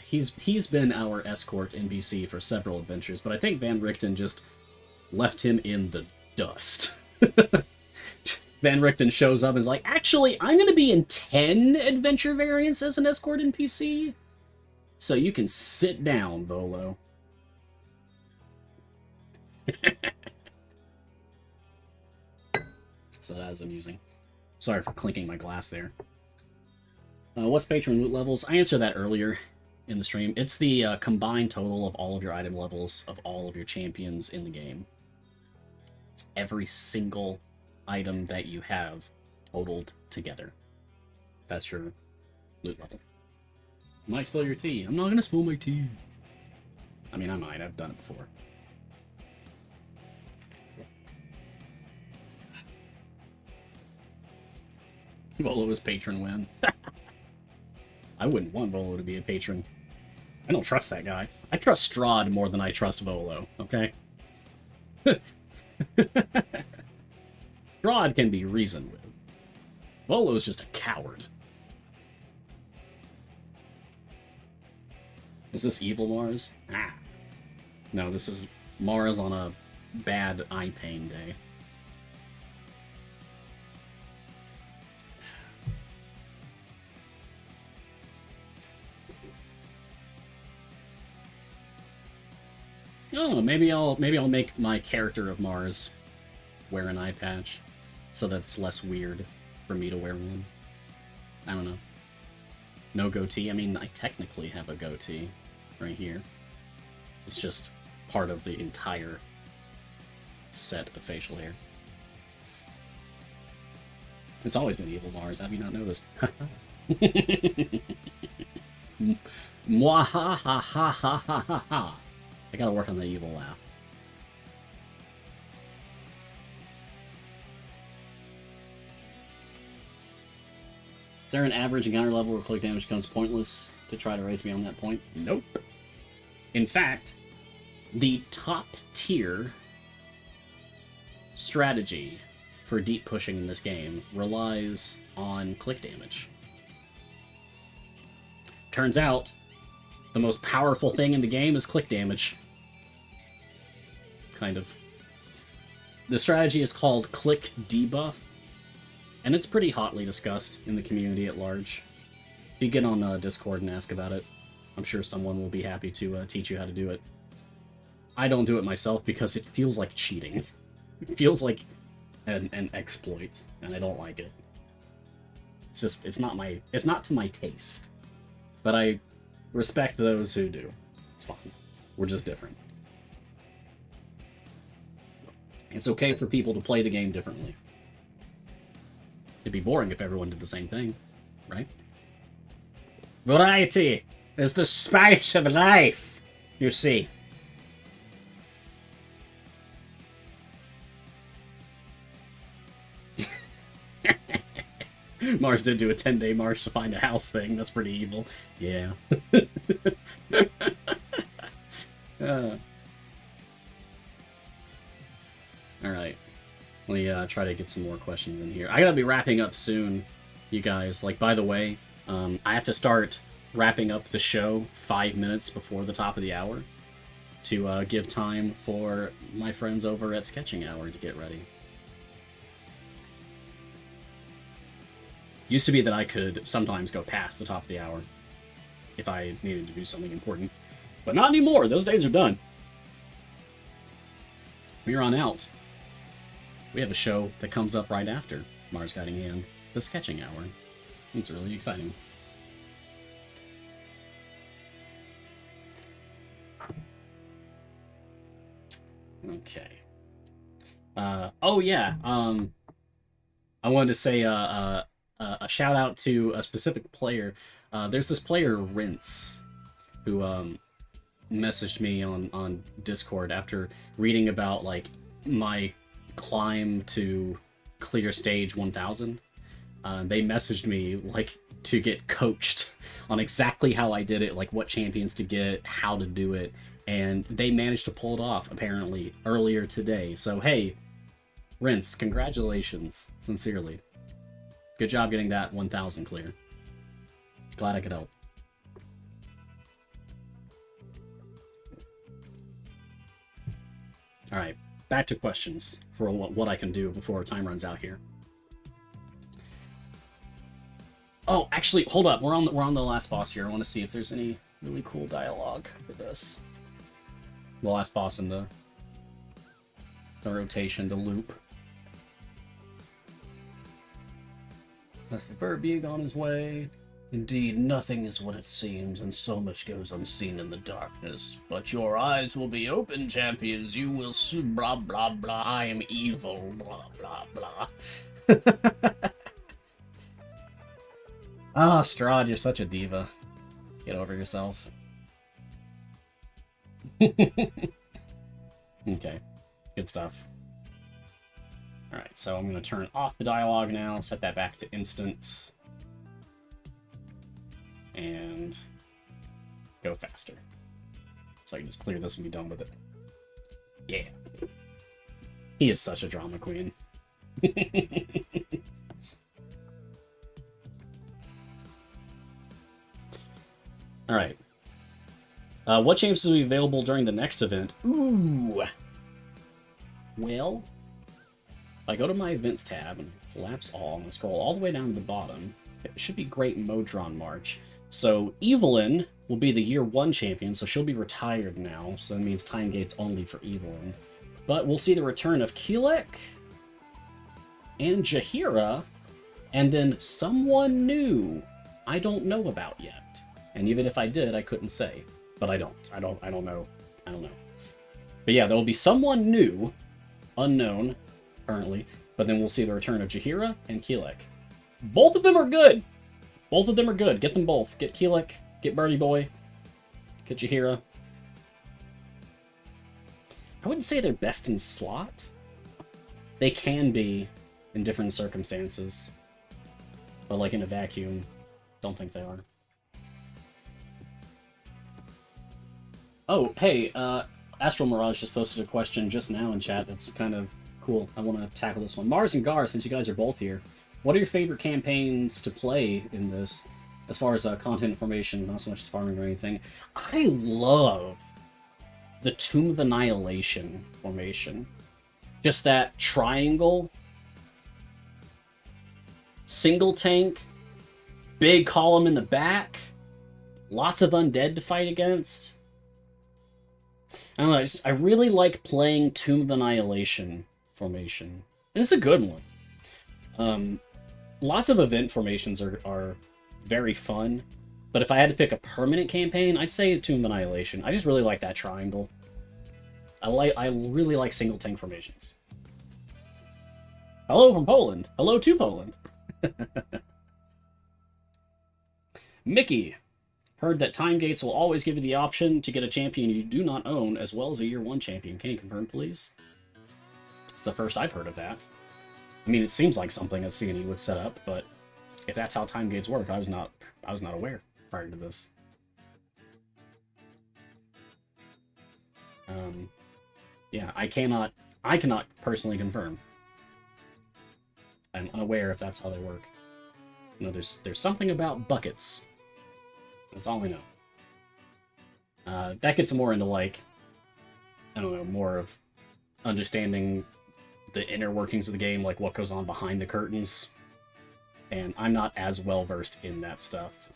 He's been our escort NPC for several adventures, but I think Van Richten just left him in the dust. Van Richten shows up and is like, actually, I'm going to be in 10 adventure variants as an escort NPC, so you can sit down, Volo. So that was amusing. Sorry for clinking my glass there. What's patron loot levels? I answered that earlier in the stream. It's the combined total of all of your item levels of all of your champions in the game. It's every single item that you have totaled together. That's your loot level. You might spill your tea. I'm not gonna spill my tea. I mean, I might. I've done it before. Volo's patron win. I wouldn't want Volo to be a patron. I don't trust that guy. I trust Strahd more than I trust Volo, okay? Strahd can be reasoned with. Volo's just a coward. Is this evil Mars? Ah. No, this is Mars on a bad eye pain day. Oh, maybe I'll make my character of Mars wear an eye patch, so that it's less weird for me to wear one. I don't know. No goatee. I mean, I technically have a goatee right here. It's just part of the entire set of facial hair. It's always been evil Mars. Have you not noticed? Mwahahahahaha. I gotta work on the evil laugh. Is there an average encounter level where click damage becomes pointless to try to raise beyond that point? Nope. In fact, the top tier strategy for deep pushing in this game relies on click damage. Turns out, The most powerful thing in the game is click damage. Kind of. The strategy is called click debuff, and it's pretty hotly discussed in the community at large. If you get on Discord and ask about it, I'm sure someone will be happy to teach you how to do it. I don't do it myself because it feels like cheating. It feels like an exploit, and I don't like it. It's just, it's not to my taste. But I respect those who do. It's fine. We're just different. It's okay for people to play the game differently. It'd be boring if everyone did the same thing, right? Variety is the spice of life, you see. Mars did do a 10-day march to find a house thing. That's pretty evil. Yeah. Alright. Let me try to get some more questions in here. I gotta be wrapping up soon, you guys. Like, by the way, I have to start wrapping up the show 5 minutes before the top of the hour to give time for my friends over at Sketching Hour to get ready. Used to be that I could sometimes go past the top of the hour if I needed to do something important. But not anymore. Those days are done. From here on out, we have a show that comes up right after Mars Guiding Hand, the Sketching Hour. It's really exciting. Okay. Oh yeah. I wanted to say a shout out to a specific player. There's this player, Rince, who messaged me on Discord after reading about like my climb to clear stage 1000. They messaged me like to get coached on exactly how I did it, like what champions to get, how to do it, and they managed to pull it off apparently earlier today. So hey, Rince, congratulations, sincerely. Good job getting that 1000 clear. Glad I could help. Alright, back to questions for what I can do before time runs out here. Oh, actually, hold up. We're on the last boss here. I want to see if there's any really cool dialogue for this. The last boss in the rotation, the loop. That's the Verbeeg on his way. Indeed, nothing is what it seems, and so much goes unseen in the darkness. But your eyes will be open, champions. You will see blah blah blah. I am evil, blah blah blah. Ah, Strahd, you're such a diva. Get over yourself. Okay, good stuff. Alright, so I'm going to turn off the dialogue now, set that back to instant, and go faster. So I can just clear this and be done with it. Yeah. He is such a drama queen. Alright. What champions will be available during the next event? Ooh! Well, if I go to my events tab and collapse all, and scroll all the way down to the bottom, it should be Great Modron March. So Evelyn will be the Year 1 champion, so she'll be retired now, so that means time gates only for Evelyn. But we'll see the return of Kilik and Jaheira, and then someone new I don't know about yet. And even if I did, I couldn't say. But I don't know. But yeah, there will be someone new, unknown, currently, but then we'll see the return of Jaheira and Kilik. Both of them are good! Both of them are good. Get them both. Get Kilik, get Birdie Boy, get Jaheira. I wouldn't say they're best in slot. They can be in different circumstances. But like in a vacuum, don't think they are. Oh, hey, Astral Mirage just posted a question just now in chat that's kind of cool. I want to tackle this one. Mars and Gar, since you guys are both here, what are your favorite campaigns to play in this? as far as content information, not so much as farming or anything. I love the Tomb of Annihilation formation. Just that triangle, single tank, big column in the back, lots of undead to fight against. I don't know, I really like playing Tomb of Annihilation formation. And it's a good one. Lots of event formations are very fun, but if I had to pick a permanent campaign, I'd say Tomb of Annihilation. I just really like that triangle. I really like single tank formations. Hello from Poland. Hello to Poland. Mickey. Heard that Time Gates will always give you the option to get a champion you do not own, as well as a Year 1 champion. Can you confirm, please? It's the first I've heard of that. I mean, it seems like something that CNE would set up, but if that's how Time Gates work, I was not aware prior to this. Yeah, I cannot personally confirm. I'm unaware if that's how they work. You know, there's something about buckets. That's all I know. That gets more into, like, I don't know, more of understanding the inner workings of the game, like what goes on behind the curtains. And I'm not as well versed in that stuff.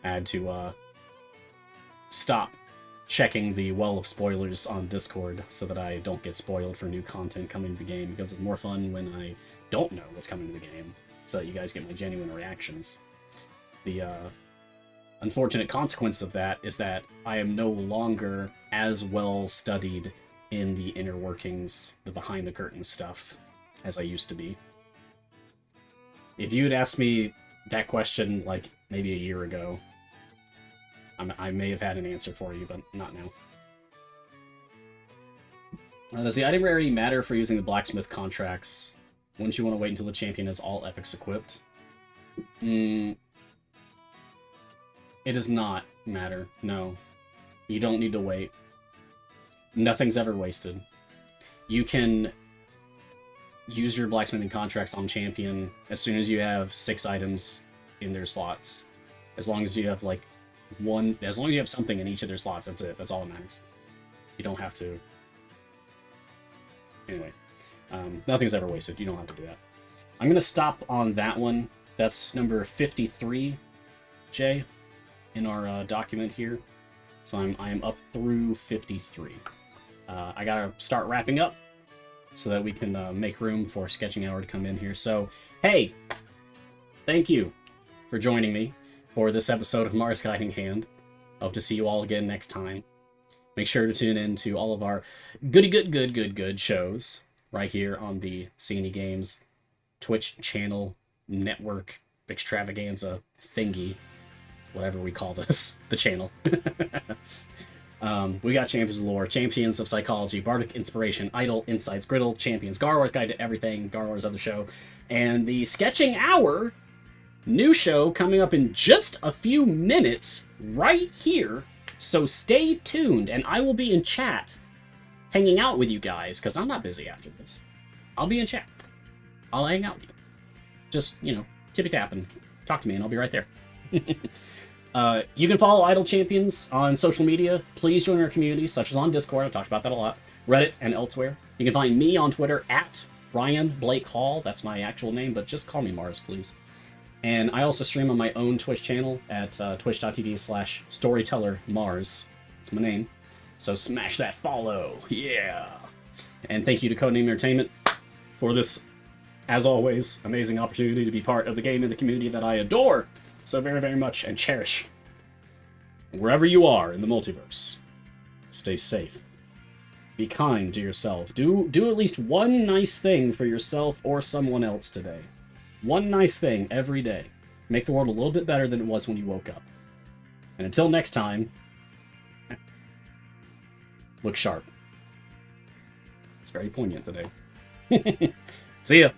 I had to stop checking the well of spoilers on Discord so that I don't get spoiled for new content coming to the game, because it's more fun when I don't know what's coming to the game, so that you guys get my genuine reactions. The unfortunate consequence of that is that I am no longer as well studied in the inner workings, the behind-the-curtains stuff, as I used to be. If you had asked me that question, like, maybe a year ago, I may have had an answer for you, but not now. Does the item rarity matter for using the blacksmith contracts? Wouldn't you want to wait until the champion has all epics equipped? It does not matter, no. You don't need to wait. Nothing's ever wasted. You can use your blacksmithing contracts on champion as soon as you have 6 items in their slots. As long as you have, like, as long as you have something in each of their slots, that's it. That's all that matters. You don't have to... Anyway. Nothing's ever wasted. You don't have to do that. I'm going to stop on that one. That's number 53, Jay, in our document here. So I'm up through 53. I gotta start wrapping up so that we can make room for Sketching Hour to come in here. So, hey, thank you for joining me for this episode of Mars Guiding Hand. Hope to see you all again next time. Make sure to tune in to all of our good shows right here on the CNE Games Twitch channel network extravaganza thingy, whatever we call this, the channel. We got Champions of Lore, Champions of Psychology, Bardic Inspiration, Idle Insights, Griddle, Champions, Garwar's Guide to Everything, Garwar's other show, and the Sketching Hour new show coming up in just a few minutes right here. So stay tuned, and I will be in chat hanging out with you guys, because I'm not busy after this. I'll be in chat. I'll hang out with you. Just, you know, tippy-tap and talk to me, and I'll be right there. You can follow Idle Champions on social media. Please join our community, such as on Discord. I've talked about that a lot. Reddit and elsewhere. You can find me on Twitter at Ryan Blake Hall. That's my actual name, but just call me Mars, please. And I also stream on my own Twitch channel at twitch.tv/StorytellerMars. That's my name. So smash that follow. Yeah. And thank you to Codename Entertainment for this, as always, amazing opportunity to be part of the game and the community that I adore so very, very much and cherish. Wherever you are in the multiverse, stay safe. Be kind to yourself. Do at least one nice thing for yourself or someone else today. One nice thing every day. Make the world a little bit better than it was when you woke up. And until next time, look sharp. It's very poignant today. See ya.